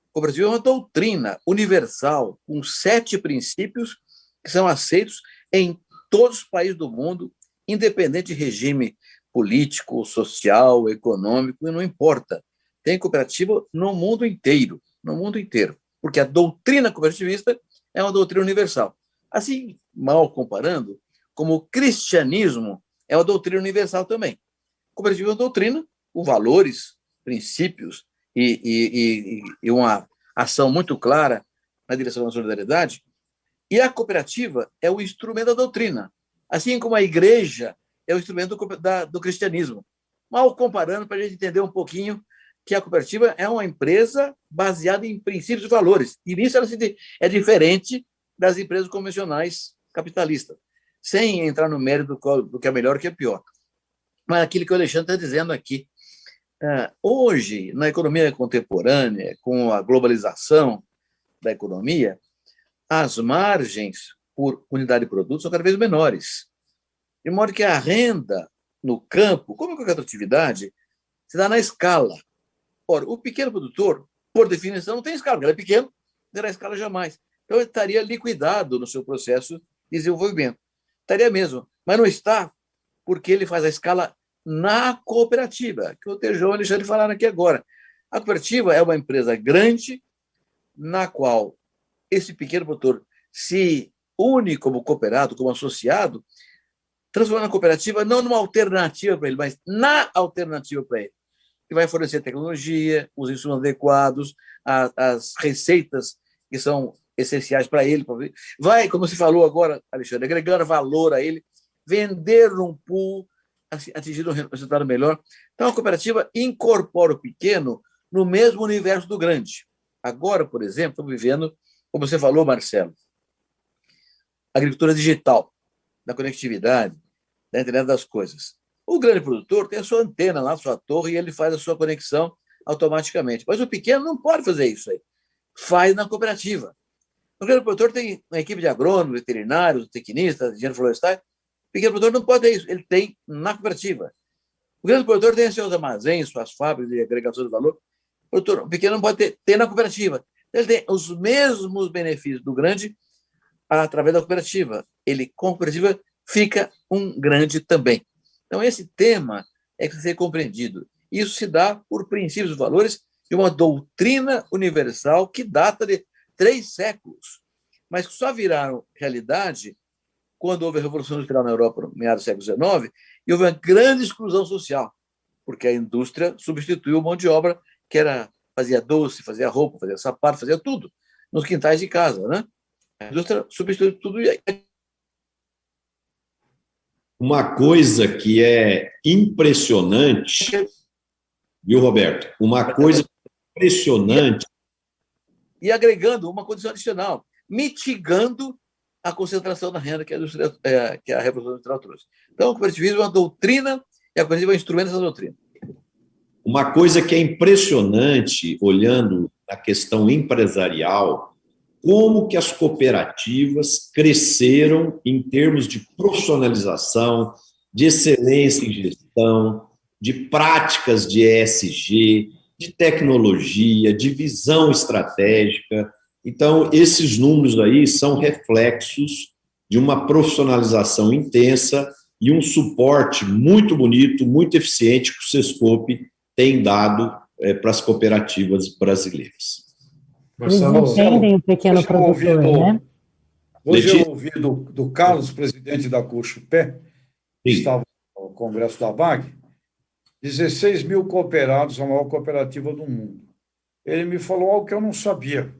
O cooperativismo é uma doutrina universal, com 7 princípios que são aceitos em todos os países do mundo, independente de regime político, social, econômico, e não importa. Tem cooperativa no mundo inteiro, porque a doutrina cooperativista é uma doutrina universal. Assim, mal comparando, como o cristianismo é uma doutrina universal também. O cooperativismo é uma doutrina, com valores, princípios e uma ação muito clara na direção da solidariedade. E a cooperativa é o instrumento da doutrina, assim como a igreja é o instrumento do cristianismo. Mal comparando, para a gente entender um pouquinho que a cooperativa é uma empresa baseada em princípios e valores. E nisso ela é diferente das empresas convencionais capitalistas, sem entrar no mérito do que é melhor e o que é pior. Mas aquilo que o Alexandre está dizendo aqui. Hoje, na economia contemporânea, com a globalização da economia, as margens por unidade de produto são cada vez menores. De modo que a renda no campo, como qualquer outra atividade, se dá na escala. Ora, o pequeno produtor, por definição, não tem escala, porque ele é pequeno, não terá escala jamais. Então, ele estaria liquidado no seu processo de desenvolvimento. Estaria mesmo, mas não está, porque ele faz a escala na cooperativa, que o Tejon e o Alexandre falaram aqui agora. A cooperativa é uma empresa grande, na qual esse pequeno produtor se une como cooperado, como associado, transformando a cooperativa não numa alternativa para ele, mas na alternativa para ele, que vai fornecer tecnologia, os insumos adequados, as receitas que são essenciais para ele. Vai, como você falou agora, Alexandre, agregando valor a ele, vender num pool, atingir um resultado melhor. Então, a cooperativa incorpora o pequeno no mesmo universo do grande. Agora, por exemplo, estamos vivendo, como você falou, Marcelo, agricultura digital, da conectividade, da internet das coisas. O grande produtor tem a sua antena lá, a sua torre, e ele faz a sua conexão automaticamente. Mas o pequeno não pode fazer isso aí. Faz na cooperativa. O grande produtor tem uma equipe de agrônomos, veterinários, tecnistas, engenheiros florestais. O pequeno produtor não pode ter isso. Ele tem na cooperativa. O grande produtor tem seus armazéns, suas fábricas de agregação de valor. O pequeno não pode ter na cooperativa. Ele tem os mesmos benefícios do grande através da cooperativa. Ele, com a cooperativa, fica um grande também. Então, esse tema é que tem que ser compreendido. Isso se dá por princípios e valores de uma doutrina universal que data de 3 séculos, mas que só viraram realidade quando houve a Revolução Industrial na Europa, no meados do século XIX, e houve uma grande exclusão social, porque a indústria substituiu mão de obra que fazia doce, fazia roupa, fazia sapato, fazia tudo, nos quintais de casa, né? A indústria substituiu tudo. Uma coisa que é impressionante, viu, Roberto? Uma coisa impressionante. E agregando uma condição adicional, mitigando a concentração da renda que a Revolução Industrial trouxe. Então, o cooperativismo é uma doutrina e a cooperativa é um instrumento dessa doutrina. Uma coisa que é impressionante, olhando a questão empresarial, como que as cooperativas cresceram em termos de profissionalização, de excelência em gestão, de práticas de ESG, de tecnologia, de visão estratégica. Então, esses números aí são reflexos de uma profissionalização intensa e um suporte muito bonito, muito eficiente que o Sescope tem dado para as cooperativas brasileiras. Marcelo, eles entendem o pequeno produtor, né? Hoje eu ouvi do Carlos, presidente da Cochupé, que estava no Congresso da BAG, 16 mil cooperados, a maior cooperativa do mundo. Ele me falou algo que eu não sabia.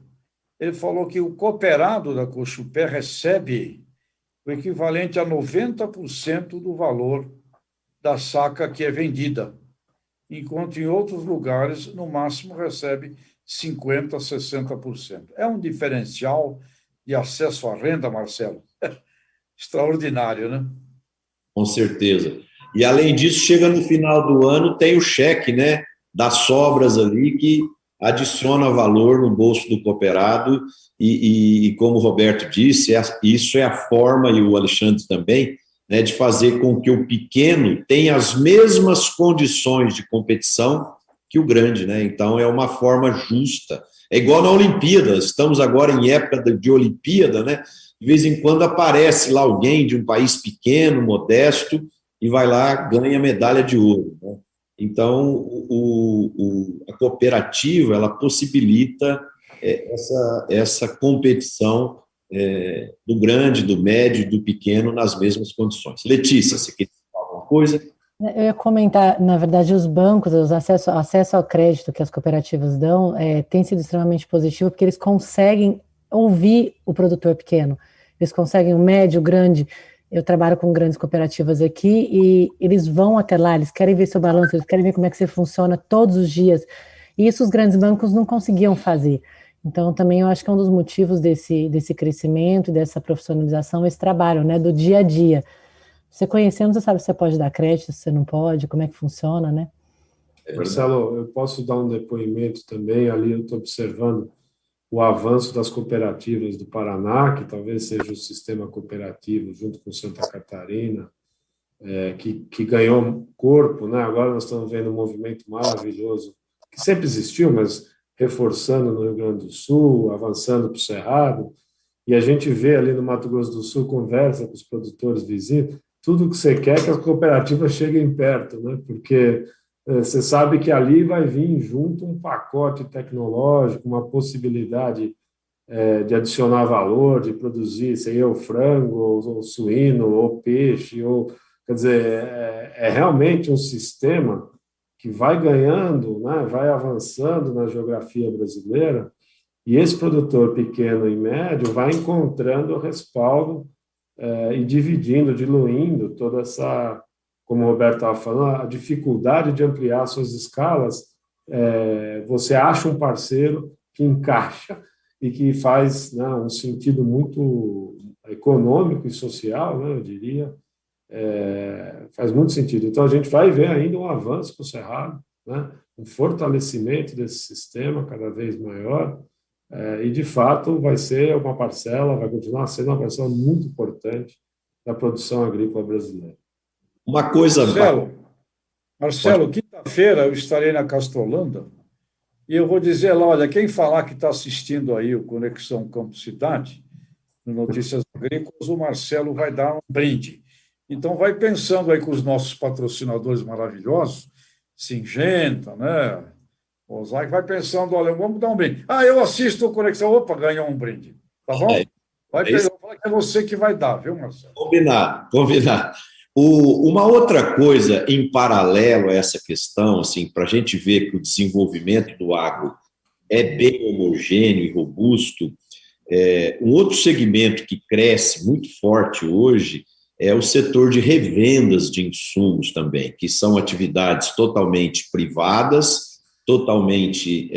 Ele falou que o cooperado da Cochupé recebe o equivalente a 90% do valor da saca que é vendida, enquanto em outros lugares, no máximo, recebe 50%, 60%. É um diferencial de acesso à renda, Marcelo, extraordinário, né? Com certeza. E, além disso, chega no final do ano, tem o cheque, né, das sobras ali, que adiciona valor no bolso do cooperado e como o Roberto disse, isso é a forma, e o Alexandre também, né, de fazer com que o pequeno tenha as mesmas condições de competição que o grande, né? Então, é uma forma justa. É igual na Olimpíada, estamos agora em época de Olimpíada, né? De vez em quando aparece lá alguém de um país pequeno, modesto, e vai lá, ganha medalha de ouro, né? Então, a cooperativa, ela possibilita essa competição do grande, do médio e do pequeno nas mesmas condições. Letícia, você quer falar alguma coisa? Eu ia comentar, na verdade, os bancos, o acesso ao crédito que as cooperativas dão tem sido extremamente positivo, porque eles conseguem ouvir o produtor pequeno, eles conseguem o médio, o grande. Eu trabalho com grandes cooperativas aqui e eles vão até lá, eles querem ver seu balanço, eles querem ver como é que você funciona todos os dias. E isso os grandes bancos não conseguiam fazer. Então, também eu acho que é um dos motivos desse crescimento, dessa profissionalização, esse trabalho, né, do dia a dia. Você conhecendo, você sabe se você pode dar crédito, se você não pode, como é que funciona, né? Marcelo, eu posso dar um depoimento também, ali eu estou observando o avanço das cooperativas do Paraná, que talvez seja o sistema cooperativo, junto com Santa Catarina, que ganhou corpo, né? Agora nós estamos vendo um movimento maravilhoso, que sempre existiu, mas reforçando no Rio Grande do Sul, avançando para o Cerrado, e a gente vê ali no Mato Grosso do Sul, conversa com os produtores vizinhos, tudo que você quer que as cooperativas cheguem perto, né? Porque você sabe que ali vai vir junto um pacote tecnológico, uma possibilidade de adicionar valor, de produzir, seja o frango, ou suíno, ou peixe, quer dizer, é realmente um sistema que vai ganhando, né, vai avançando na geografia brasileira, e esse produtor pequeno e médio vai encontrando respaldo e dividindo, diluindo toda essa, como o Roberto estava falando, a dificuldade de ampliar suas escalas. Você acha um parceiro que encaixa e que faz, né, um sentido muito econômico e social, né, eu diria, faz muito sentido. Então, a gente vai ver ainda um avanço para o Cerrado, né, um fortalecimento desse sistema cada vez maior, e, de fato, vai ser uma parcela, vai continuar sendo uma parcela muito importante da produção agrícola brasileira. Uma coisa... Marcelo, quinta-feira eu estarei na Castrolanda e eu vou dizer lá, olha, quem falar que está assistindo aí o Conexão Campo Cidade, no Notícias Agrícolas, o Marcelo vai dar um brinde. Então, vai pensando aí com os nossos patrocinadores maravilhosos, Singenta, né? Ozaki, vai pensando, olha, vamos dar um brinde. Eu assisto o Conexão, opa, ganhou um brinde. Tá bom? Vai pegar, é você que vai dar, viu, Marcelo? Combinado, combinado. Uma outra coisa em paralelo a essa questão, assim, para a gente ver que o desenvolvimento do agro é bem homogêneo e robusto, um outro segmento que cresce muito forte hoje é o setor de revendas de insumos também, que são atividades totalmente privadas, totalmente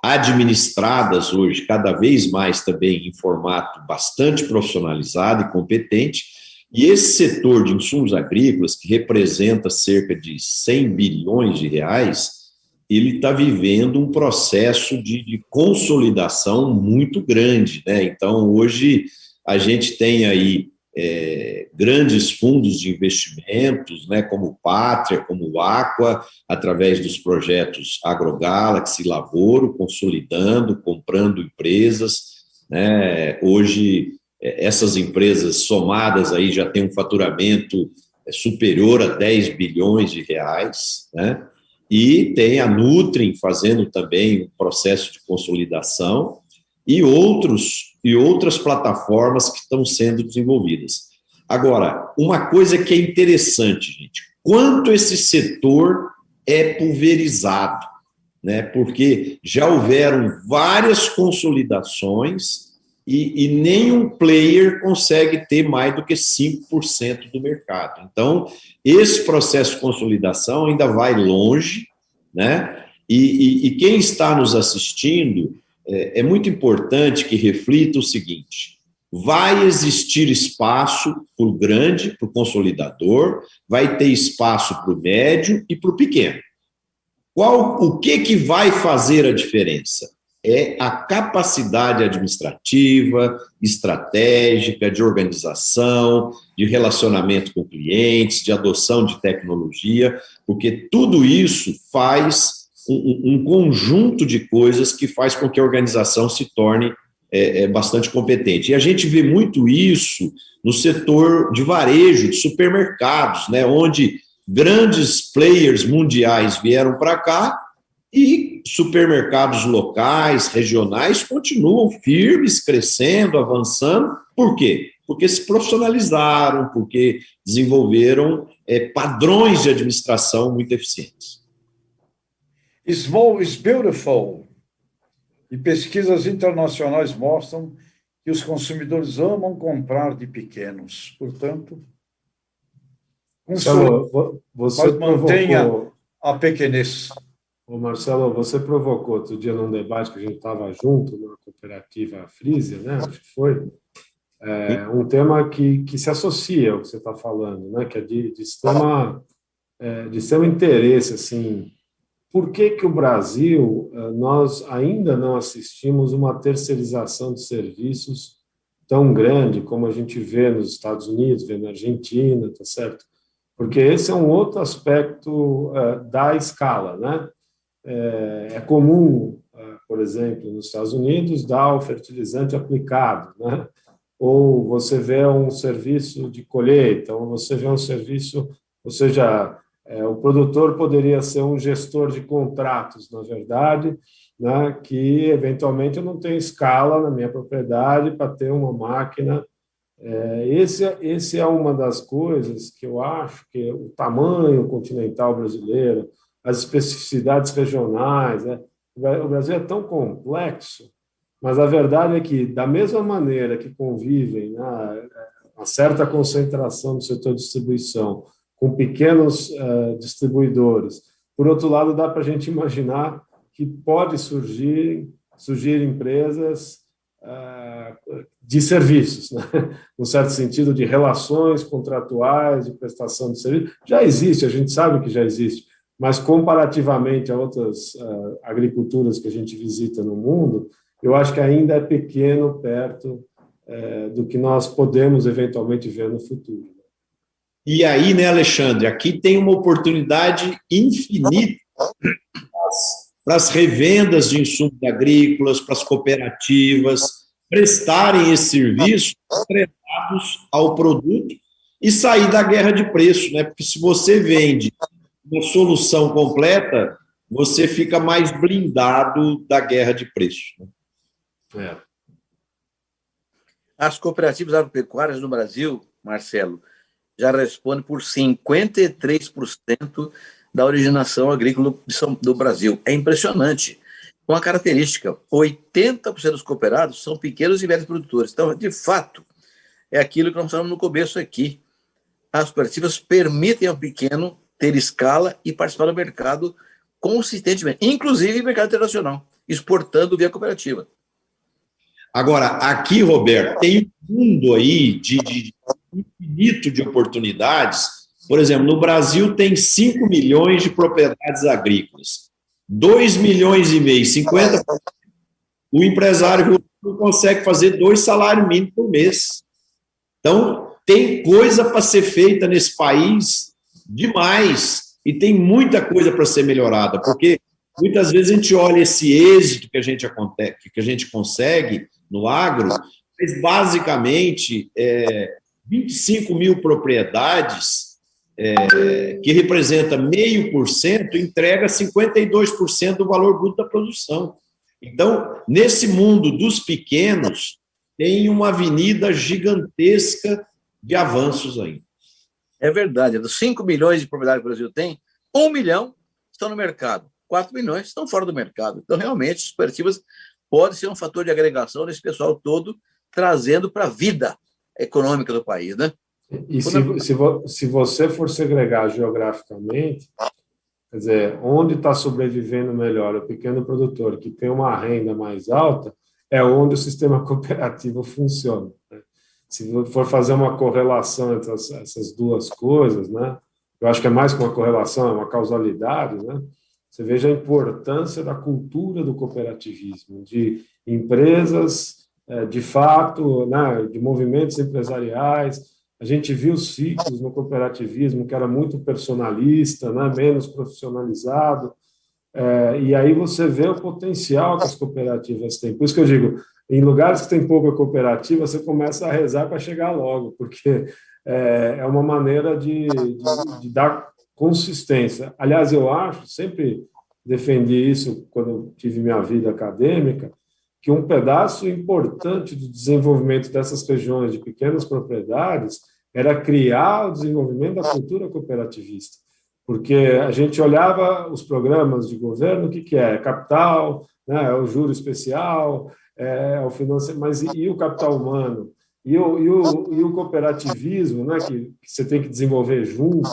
administradas hoje, cada vez mais também em formato bastante profissionalizado e competente, e esse setor de insumos agrícolas, que representa cerca de 100 bilhões de reais, ele está vivendo um processo de consolidação muito grande, né? Então, hoje, a gente tem aí grandes fundos de investimentos, né, como o Pátria, como o Aqua, através dos projetos AgroGalaxy, Lavoro, consolidando, comprando empresas, né? Hoje, essas empresas somadas aí já têm um faturamento superior a 10 bilhões de reais, né? E tem a Nutrim fazendo também um processo de consolidação e outras plataformas que estão sendo desenvolvidas. Agora, uma coisa que é interessante, gente, quanto esse setor é pulverizado, né? Porque já houveram várias consolidações e nenhum player consegue ter mais do que 5% do mercado. Então, esse processo de consolidação ainda vai longe, né? E quem está nos assistindo, é muito importante que reflita o seguinte: vai existir espaço para o grande, para o consolidador, vai ter espaço para o médio e para o pequeno. O que vai fazer a diferença? É a capacidade administrativa, estratégica, de organização, de relacionamento com clientes, de adoção de tecnologia, porque tudo isso faz um conjunto de coisas que faz com que a organização se torne bastante competente. E a gente vê muito isso no setor de varejo, de supermercados, né, onde grandes players mundiais vieram para cá e supermercados locais, regionais, continuam firmes, crescendo, avançando. Por quê? Porque se profissionalizaram, porque desenvolveram padrões de administração muito eficientes. Small is beautiful. E pesquisas internacionais mostram que os consumidores amam comprar de pequenos. Portanto, Marcelo, você mantenha provocou, a pequenez. Marcelo, você provocou outro dia num debate que a gente estava junto na cooperativa Frisia, né? Acho que foi um tema que se associa ao que você está falando, né? Que é de extremo interesse, assim. Por que o Brasil, nós ainda não assistimos uma terceirização de serviços tão grande como a gente vê nos Estados Unidos, vê na Argentina, tá certo? Porque esse é um outro aspecto da escala, né? É comum, por exemplo, nos Estados Unidos, dar o fertilizante aplicado, né? Ou você vê um serviço de colheita, ou você vê um serviço, ou seja, o produtor poderia ser um gestor de contratos, na verdade, né, que eventualmente eu não tenho escala na minha propriedade para ter uma máquina. Esse é uma das coisas que eu acho que o tamanho continental brasileiro, as especificidades regionais, né, o Brasil é tão complexo, mas a verdade é que, da mesma maneira que convivem, né, uma certa concentração do setor de distribuição com pequenos distribuidores. Por outro lado, dá para a gente imaginar que pode surgir empresas de serviços, né? No certo sentido, de relações contratuais, de prestação de serviço. Já existe, a gente sabe que já existe, mas comparativamente a outras agriculturas que a gente visita no mundo, eu acho que ainda é pequeno perto do que nós podemos eventualmente ver no futuro. E aí, né, Alexandre, aqui tem uma oportunidade infinita para as revendas de insumos agrícolas, para as cooperativas prestarem esse serviço atrelados ao produto e sair da guerra de preço, né? Porque se você vende uma solução completa, você fica mais blindado da guerra de preço. Né? As cooperativas agropecuárias no Brasil, Marcelo, já respondem por 53% da originação agrícola do Brasil. É impressionante. Com a característica, 80% dos cooperados são pequenos e médios produtores. Então, de fato, é aquilo que nós falamos no começo aqui. As cooperativas permitem ao pequeno ter escala e participar do mercado consistentemente, inclusive no mercado internacional, exportando via cooperativa. Agora, aqui, Roberto, tem um mundo aí de infinito de oportunidades. Por exemplo, no Brasil tem 5 milhões de propriedades agrícolas. 2 milhões e meio, 50%. O empresário não consegue fazer 2 salários mínimos por mês. Então, tem coisa para ser feita nesse país demais. E tem muita coisa para ser melhorada, porque muitas vezes a gente olha esse êxito que a gente consegue no agro, mas basicamente 25 mil propriedades, que representa 0,5%, entrega 52% do valor bruto da produção. Então, nesse mundo dos pequenos, tem uma avenida gigantesca de avanços ainda. É verdade. Dos 5 milhões de propriedades que o Brasil tem, 1 milhão estão no mercado, 4 milhões estão fora do mercado. Então, realmente, as cooperativas podem ser um fator de agregação desse pessoal todo, trazendo para a vida econômica do país, né? E se você for segregar geograficamente, quer dizer, onde está sobrevivendo melhor o pequeno produtor, que tem uma renda mais alta, é onde o sistema cooperativo funciona, né? Se for fazer uma correlação entre essas duas coisas, né, eu acho que é mais que uma correlação, é uma causalidade, né? Você veja a importância da cultura do cooperativismo, de empresas, de fato, né, de movimentos empresariais. A gente viu ciclos no cooperativismo que era muito personalista, né, menos profissionalizado, e aí você vê o potencial que as cooperativas têm. Por isso que eu digo, em lugares que tem pouca cooperativa, você começa a rezar para chegar logo, porque é uma maneira de dar consistência. Aliás, eu acho, sempre defendi isso quando eu tive minha vida acadêmica, que um pedaço importante do desenvolvimento dessas regiões de pequenas propriedades era criar o desenvolvimento da cultura cooperativista. Porque a gente olhava os programas de governo, o que é? Capital, né, o juro especial, o financiamento, mas e o capital humano? E o cooperativismo, né, que você tem que desenvolver junto?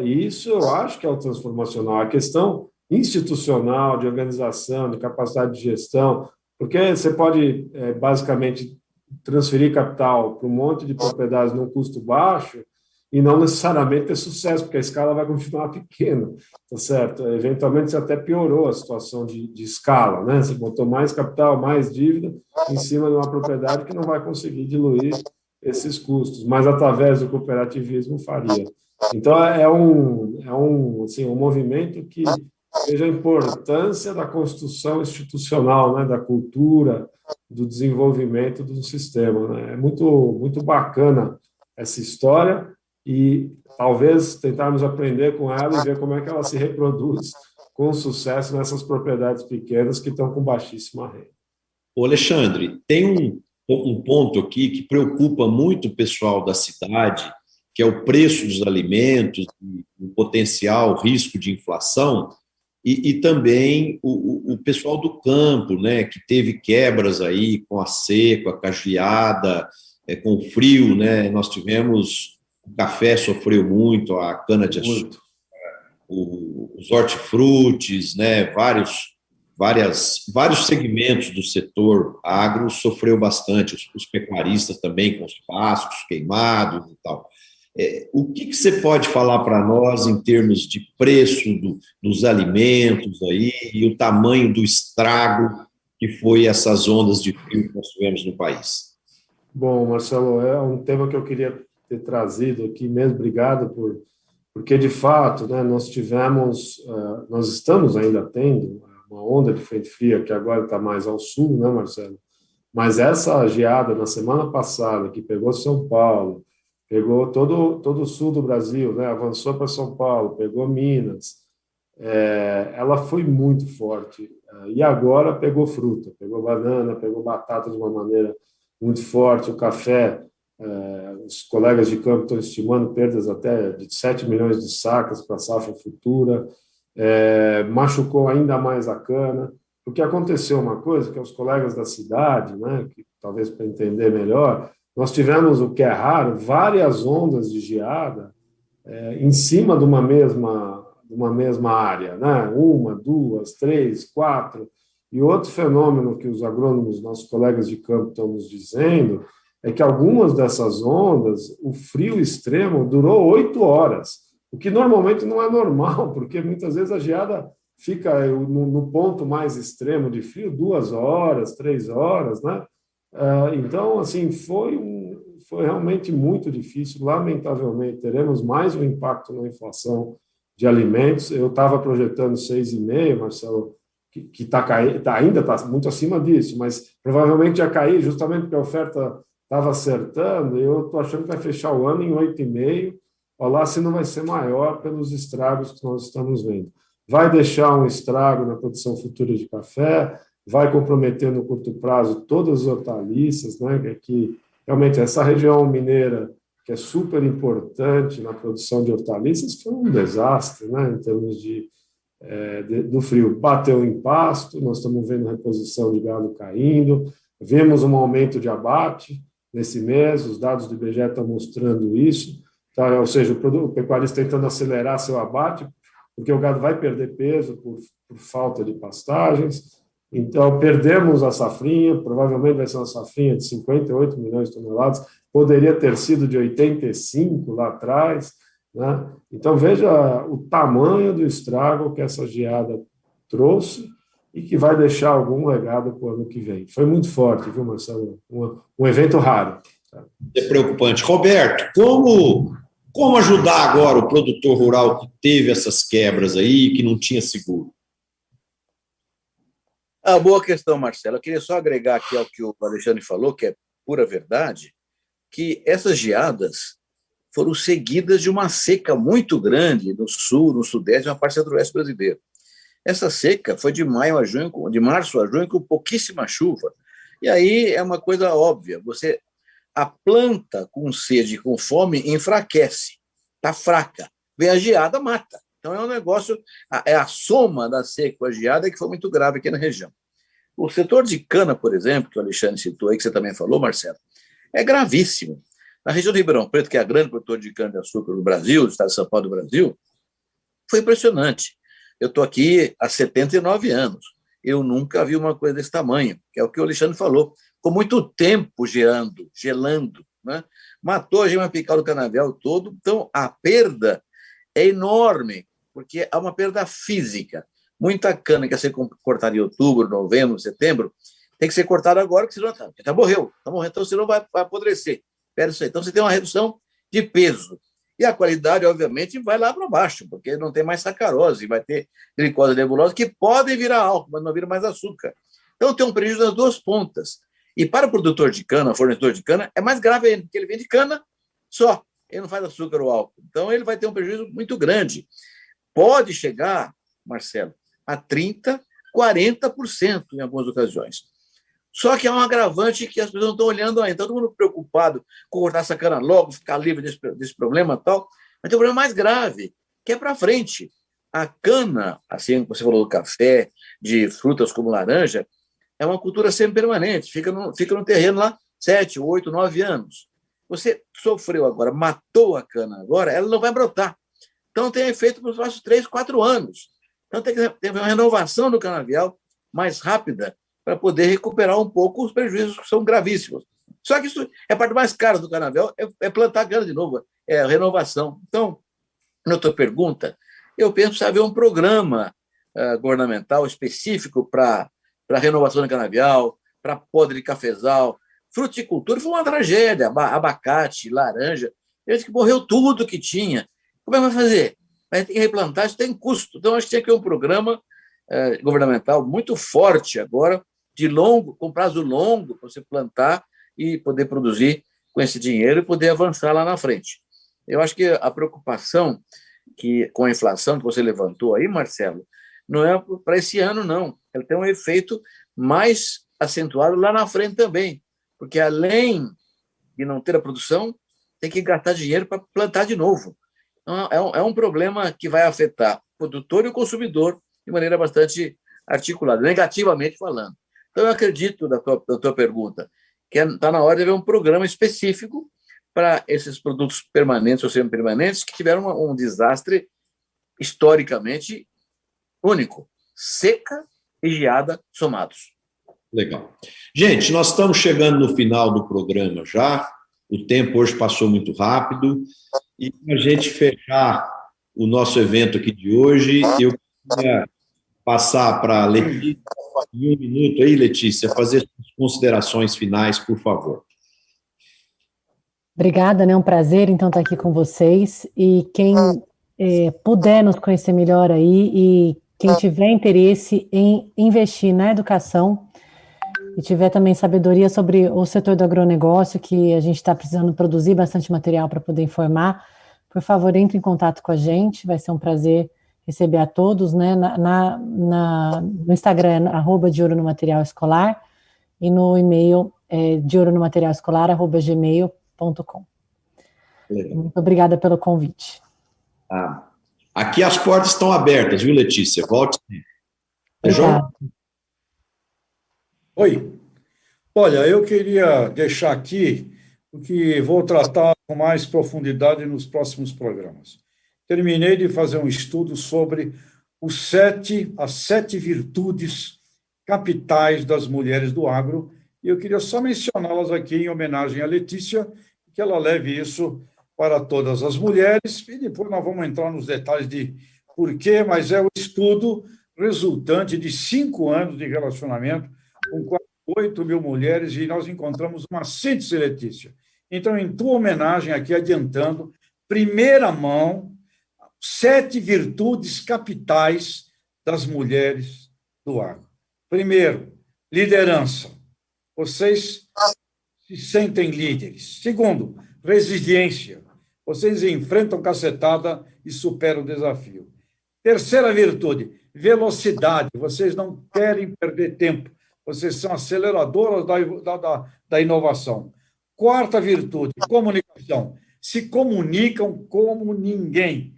E isso eu acho que é o transformacional. A questão institucional, de organização, de capacidade de gestão, porque você pode, basicamente, transferir capital para um monte de propriedades num custo baixo e não necessariamente ter sucesso, porque a escala vai continuar pequena, tá certo? Eventualmente, você até piorou a situação de escala, né? Você botou mais capital, mais dívida em cima de uma propriedade que não vai conseguir diluir esses custos, mas através do cooperativismo faria. Então, assim, um movimento que veja a importância da construção institucional, né, da cultura, do desenvolvimento do sistema, né? É muito, muito bacana essa história e talvez tentarmos aprender com ela e ver como é que ela se reproduz com sucesso nessas propriedades pequenas que estão com baixíssima renda. Ô Alexandre, tem um ponto aqui que preocupa muito o pessoal da cidade, que é o preço dos alimentos, o potencial risco de inflação, e também o pessoal do campo, né, que teve quebras aí com a seca, a cageada, com o frio, né? Nós tivemos, o café sofreu muito, a cana-de-açúcar, os hortifrutis, né, vários segmentos do setor agro sofreu bastante, os pecuaristas também, com os pastos queimados e tal. O que você pode falar para nós em termos de preço dos alimentos aí e o tamanho do estrago que foi essas ondas de frio que nós tivemos no país? Bom, Marcelo, é um tema que eu queria ter trazido aqui mesmo, obrigado porque de fato, né, nós estamos ainda tendo uma onda de frente fria que agora está mais ao sul, né, Marcelo? Mas essa geada na semana passada que pegou São Paulo, pegou todo o sul do Brasil, né? Avançou para São Paulo, pegou Minas, ela foi muito forte. E agora pegou fruta, pegou banana, pegou batata de uma maneira muito forte. O café, os colegas de campo estão estimando perdas até de 7 milhões de sacas para a safra futura. Machucou ainda mais a cana. O que aconteceu uma coisa, que os colegas da cidade, né, que talvez para entender melhor, nós tivemos, o que é raro, várias ondas de geada em cima de uma mesma área, né? 1, 2, 3, 4. E outro fenômeno que os agrônomos, nossos colegas de campo, estão nos dizendo é que algumas dessas ondas, o frio extremo durou 8 horas, o que normalmente não é normal, porque muitas vezes a geada fica no ponto mais extremo de frio 2 horas, 3 horas, né? Então, assim, foi realmente muito difícil. Lamentavelmente, teremos mais um impacto na inflação de alimentos. Eu estava projetando 6,5, Marcelo, que ainda está muito acima disso, mas provavelmente ia cair justamente porque a oferta estava acertando. Eu estou achando que vai fechar o ano em 8,5. Olha lá se não vai ser maior pelos estragos que nós estamos vendo. Vai deixar um estrago na produção futura de café, vai comprometer no curto prazo todas as hortaliças, né? Que realmente essa região mineira, que é super importante na produção de hortaliças, foi um desastre, né? Em termos do frio. Bateu em pasto, nós estamos vendo reposição de gado caindo, vemos um aumento de abate nesse mês, os dados do IBGE estão mostrando isso, tá? Ou seja, o pecuarista tentando acelerar seu abate, porque o gado vai perder peso por falta de pastagens. Então, perdemos a safrinha, provavelmente vai ser uma safrinha de 58 milhões de toneladas, poderia ter sido de 85 lá atrás, né? Então, veja o tamanho do estrago que essa geada trouxe e que vai deixar algum legado para o ano que vem. Foi muito forte, viu, Marcelo? Um evento raro. É preocupante. Roberto, como ajudar agora o produtor rural que teve essas quebras aí, que não tinha seguro? Boa questão, Marcelo. Eu queria só agregar aqui ao que o Alexandre falou, que é pura verdade, que essas geadas foram seguidas de uma seca muito grande no sul, no sudeste e na parte centro-oeste brasileira. Essa seca foi de março a junho, com pouquíssima chuva. E aí é uma coisa óbvia, a planta com sede, com fome, enfraquece, está fraca. Vem a geada, mata. Então é um negócio, é a soma da seca com a geada que foi muito grave aqui na região. O setor de cana, por exemplo, que o Alexandre citou aí, que você também falou, Marcelo, é gravíssimo. Na região do Ribeirão Preto, que é a grande produtora de cana-de-açúcar do Brasil, do estado de São Paulo do Brasil, foi impressionante. Eu estou aqui há 79 anos. Eu nunca vi uma coisa desse tamanho, que é o que o Alexandre falou. Ficou muito tempo gelando, né? Matou a gema apical do canavial todo. Então, a perda é enorme, porque há uma perda física. Muita cana que ia ser cortada em outubro, novembro, setembro, tem que ser cortada agora, porque senão já morreu, então senão vai apodrecer. Então você tem uma redução de peso. E a qualidade, obviamente, vai lá para baixo, porque não tem mais sacarose, vai ter glicose nebulosa, que podem virar álcool, mas não vira mais açúcar. Então tem um prejuízo nas duas pontas. E para o produtor de cana, fornecedor de cana, é mais grave ainda, porque ele vende cana só, ele não faz açúcar ou álcool. Então ele vai ter um prejuízo muito grande. Pode chegar, Marcelo, a 30%, 40% em algumas ocasiões. Só que é um agravante que as pessoas não estão olhando ainda. Todo mundo preocupado com cortar essa cana logo, ficar livre desse problema e tal. Mas tem um problema mais grave, que é para frente. A cana, assim como você falou do café, de frutas como laranja, é uma cultura semi-permanente. Fica no terreno lá 7, 8, 9 anos. Você sofreu agora, matou a cana agora, ela não vai brotar. Então tem efeito para os próximos 3, 4 anos. Então tem que ter uma renovação do canavial mais rápida para poder recuperar um pouco os prejuízos que são gravíssimos. Só que isso é a parte mais cara do canavial, é plantar cana de novo, é a renovação. Então, na tua pergunta, eu penso que haver um programa governamental específico para a renovação do canavial, para podre de cafezal. Fruticultura foi uma tragédia, abacate, laranja, gente que morreu tudo que tinha. Como é que vai fazer? Vai ter que replantar, isso tem custo. Então, acho que tinha que ter um programa governamental muito forte agora, com prazo longo, para você plantar e poder produzir com esse dinheiro e poder avançar lá na frente. Eu acho que a preocupação com a inflação que você levantou aí, Marcelo, não é para esse ano, não. Ela tem um efeito mais acentuado lá na frente também, porque além de não ter a produção, tem que gastar dinheiro para plantar de novo. Então, é um problema que vai afetar o produtor e o consumidor de maneira bastante articulada, negativamente falando. Então, eu acredito, da tua pergunta, que está na hora de haver um programa específico para esses produtos permanentes ou semi-permanentes que tiveram um desastre historicamente único, seca e geada somados. Legal. Gente, nós estamos chegando no final do programa já. O tempo hoje passou muito rápido. E para a gente fechar o nosso evento aqui de hoje, eu queria passar para a Letícia, em um minuto aí, Letícia, fazer as considerações finais, por favor. Obrigada, né? É um prazer, então, estar aqui com vocês. E quem puder nos conhecer melhor aí e quem tiver interesse em investir na educação e tiver também sabedoria sobre o setor do agronegócio, que a gente está precisando produzir bastante material para poder informar, por favor, entre em contato com a gente, vai ser um prazer receber a todos, né? No Instagram, @de olho no material escolar, e no e-mail de olho no material escolar, @gmail.com. Muito obrigada pelo convite. Aqui as portas estão abertas, viu, Letícia? Volte sempre. Obrigada. Oi. Olha, eu queria deixar aqui o que vou tratar com mais profundidade nos próximos programas. Terminei de fazer um estudo sobre as 7 virtudes capitais das mulheres do agro, e eu queria só mencioná-las aqui em homenagem à Letícia, que ela leve isso para todas as mulheres, e depois nós vamos entrar nos detalhes de por quê, mas é o estudo resultante de 5 anos de relacionamento com quase 8 mil mulheres, e nós encontramos uma síntese, Letícia. Então, em tua homenagem aqui, adiantando, primeira mão, 7 virtudes capitais das mulheres do agro. Primeiro, liderança. Vocês se sentem líderes. Segundo, resiliência. Vocês enfrentam cacetada e superam o desafio. Terceira virtude, velocidade. Vocês não querem perder tempo. Vocês são aceleradoras da inovação. Quarta virtude, comunicação. Se comunicam como ninguém.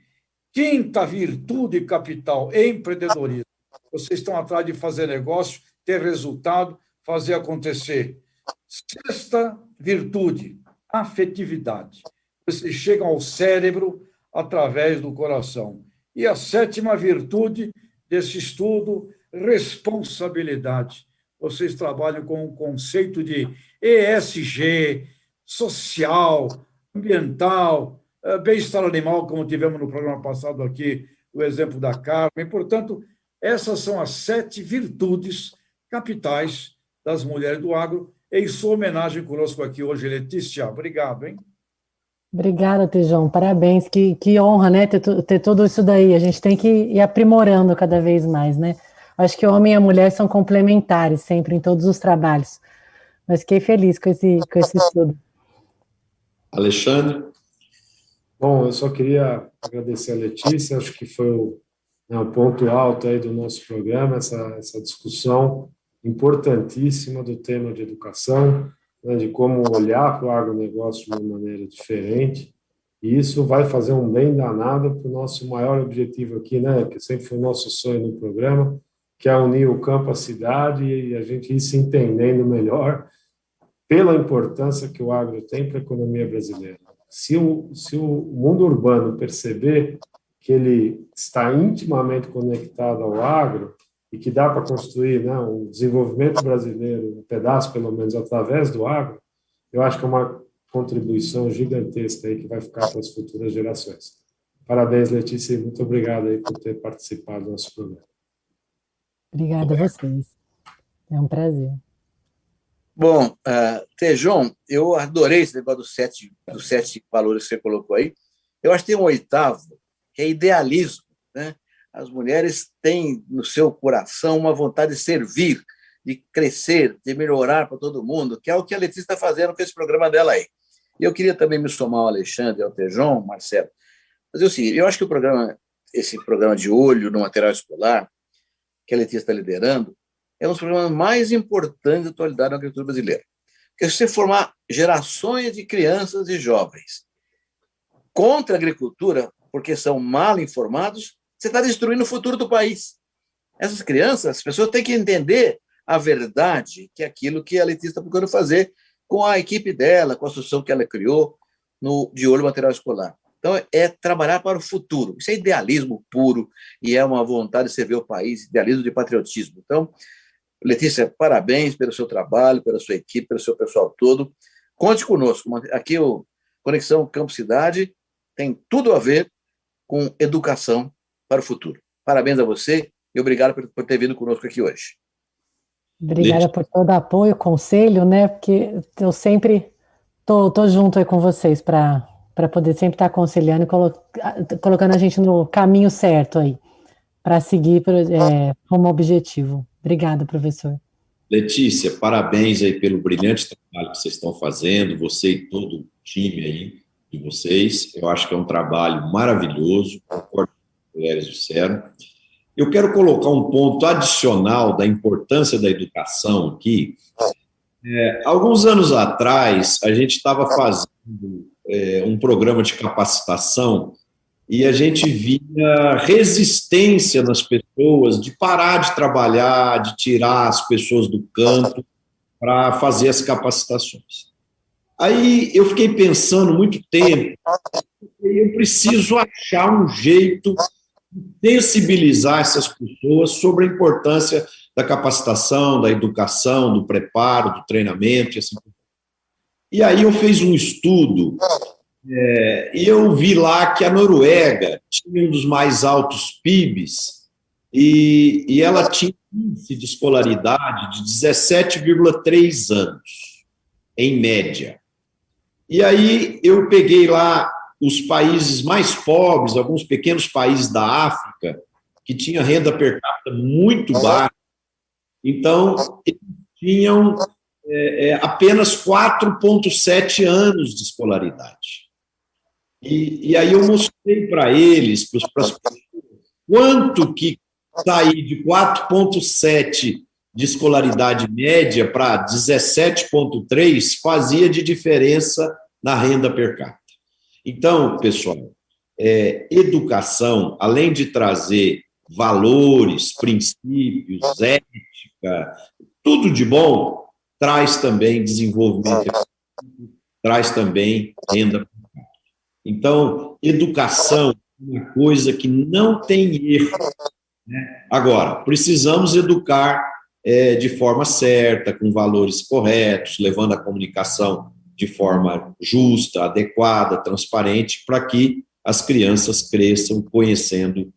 Quinta virtude capital, empreendedorismo. Vocês estão atrás de fazer negócio, ter resultado, fazer acontecer. Sexta virtude, afetividade. Vocês chegam ao cérebro através do coração. E a sétima virtude desse estudo, responsabilidade. Vocês trabalham com o conceito de ESG, social, ambiental, bem-estar animal, como tivemos no programa passado aqui, o exemplo da Carmen. Portanto, essas são as 7 virtudes capitais das mulheres do agro. Em sua homenagem conosco aqui hoje, Letícia. Obrigado, hein? Obrigada, Tejão. Parabéns. Que honra, né? Ter tudo isso daí. A gente tem que ir aprimorando cada vez mais, né? Acho que o homem e a mulher são complementares sempre em todos os trabalhos. Mas fiquei feliz com esse estudo. Alexandre? Bom, eu só queria agradecer a Letícia, acho que foi o ponto alto aí do nosso programa, essa discussão importantíssima do tema de educação, né, de como olhar para o agronegócio de uma maneira diferente, e isso vai fazer um bem danado para o nosso maior objetivo aqui, né, que sempre foi o nosso sonho no programa, que é unir o campo à cidade e a gente ir se entendendo melhor pela importância que o agro tem para a economia brasileira. Se o mundo urbano perceber que ele está intimamente conectado ao agro e que dá para construir, né, um desenvolvimento brasileiro, um pedaço pelo menos através do agro, eu acho que é uma contribuição gigantesca aí que vai ficar para as futuras gerações. Parabéns, Letícia, e muito obrigado aí por ter participado do nosso programa. Obrigada a vocês. É um prazer. Bom, Tejon, eu adorei esse negócio dos sete valores que você colocou aí. Eu acho que tem um oitavo, que é idealismo, né? As mulheres têm no seu coração uma vontade de servir, de crescer, de melhorar para todo mundo, que é o que a Letícia está fazendo com esse programa dela aí. E eu queria também me somar ao Alexandre, ao Tejon, Marcelo, fazer o seguinte: eu acho que esse programa de olho no material escolar, que a Letícia está liderando, é um dos programas mais importantes da atualidade na agricultura brasileira. Porque se você formar gerações de crianças e jovens contra a agricultura, porque são mal informados, você está destruindo o futuro do país. Essas crianças, as pessoas têm que entender a verdade, que é aquilo que a Letícia está procurando fazer com a equipe dela, com a associação que ela criou no De Olho Material Escolar. Então, é trabalhar para o futuro. Isso é idealismo puro e é uma vontade de servir o país, idealismo de patriotismo. Então, Letícia, parabéns pelo seu trabalho, pela sua equipe, pelo seu pessoal todo. Conte conosco. Aqui o Conexão Campo Cidade tem tudo a ver com educação para o futuro. Parabéns a você e obrigado por ter vindo conosco aqui hoje. Obrigada por todo o apoio, conselho, né? Porque eu sempre tô junto aí com vocês para poder sempre estar aconselhando e colocando a gente no caminho certo aí, para seguir como objetivo. Obrigada, professor. Letícia, parabéns aí pelo brilhante trabalho que vocês estão fazendo, você e todo o time aí de vocês. Eu acho que é um trabalho maravilhoso, concordo com o que eles disseram. Eu quero colocar um ponto adicional da importância da educação aqui. Alguns anos atrás, a gente estava fazendo um programa de capacitação e a gente via resistência nas pessoas de parar de trabalhar, de tirar as pessoas do campo para fazer as capacitações. Aí eu fiquei pensando muito tempo, eu preciso achar um jeito de sensibilizar essas pessoas sobre a importância da capacitação, da educação, do preparo, do treinamento, e assim. E aí eu fiz um estudo e eu vi lá que a Noruega tinha um dos mais altos PIBs e ela tinha um índice de escolaridade de 17,3 anos, em média. E aí eu peguei lá os países mais pobres, alguns pequenos países da África, que tinham renda per capita muito baixa. Então, eles tinham apenas 4,7 anos de escolaridade. E aí eu mostrei para eles, para as pessoas, quanto que sair de 4,7 de escolaridade média para 17,3 fazia de diferença na renda per capita. Então, pessoal, educação, além de trazer valores, princípios, ética, tudo de bom, traz também desenvolvimento, traz também renda per capita. Então, educação é uma coisa que não tem erro, né? Agora, precisamos educar de forma certa, com valores corretos, levando a comunicação de forma justa, adequada, transparente, para que as crianças cresçam conhecendo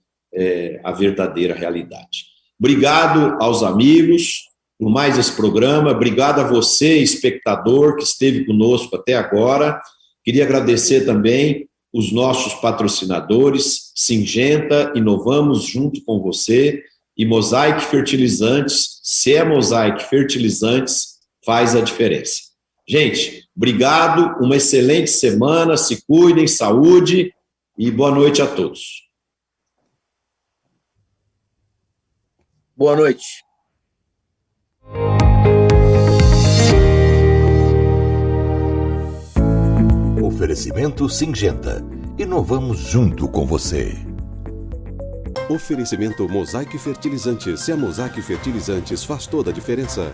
a verdadeira realidade. Obrigado aos amigos por mais esse programa, obrigado a você, espectador, que esteve conosco até agora. Queria agradecer também os nossos patrocinadores, Syngenta, inovamos junto com você, e Mosaic Fertilizantes. Se é Mosaic Fertilizantes, faz a diferença. Gente, obrigado, uma excelente semana, se cuidem, saúde e boa noite a todos. Boa noite. Oferecimento Syngenta. Inovamos junto com você. Oferecimento Mosaic Fertilizantes. Se a Mosaic Fertilizantes faz toda a diferença.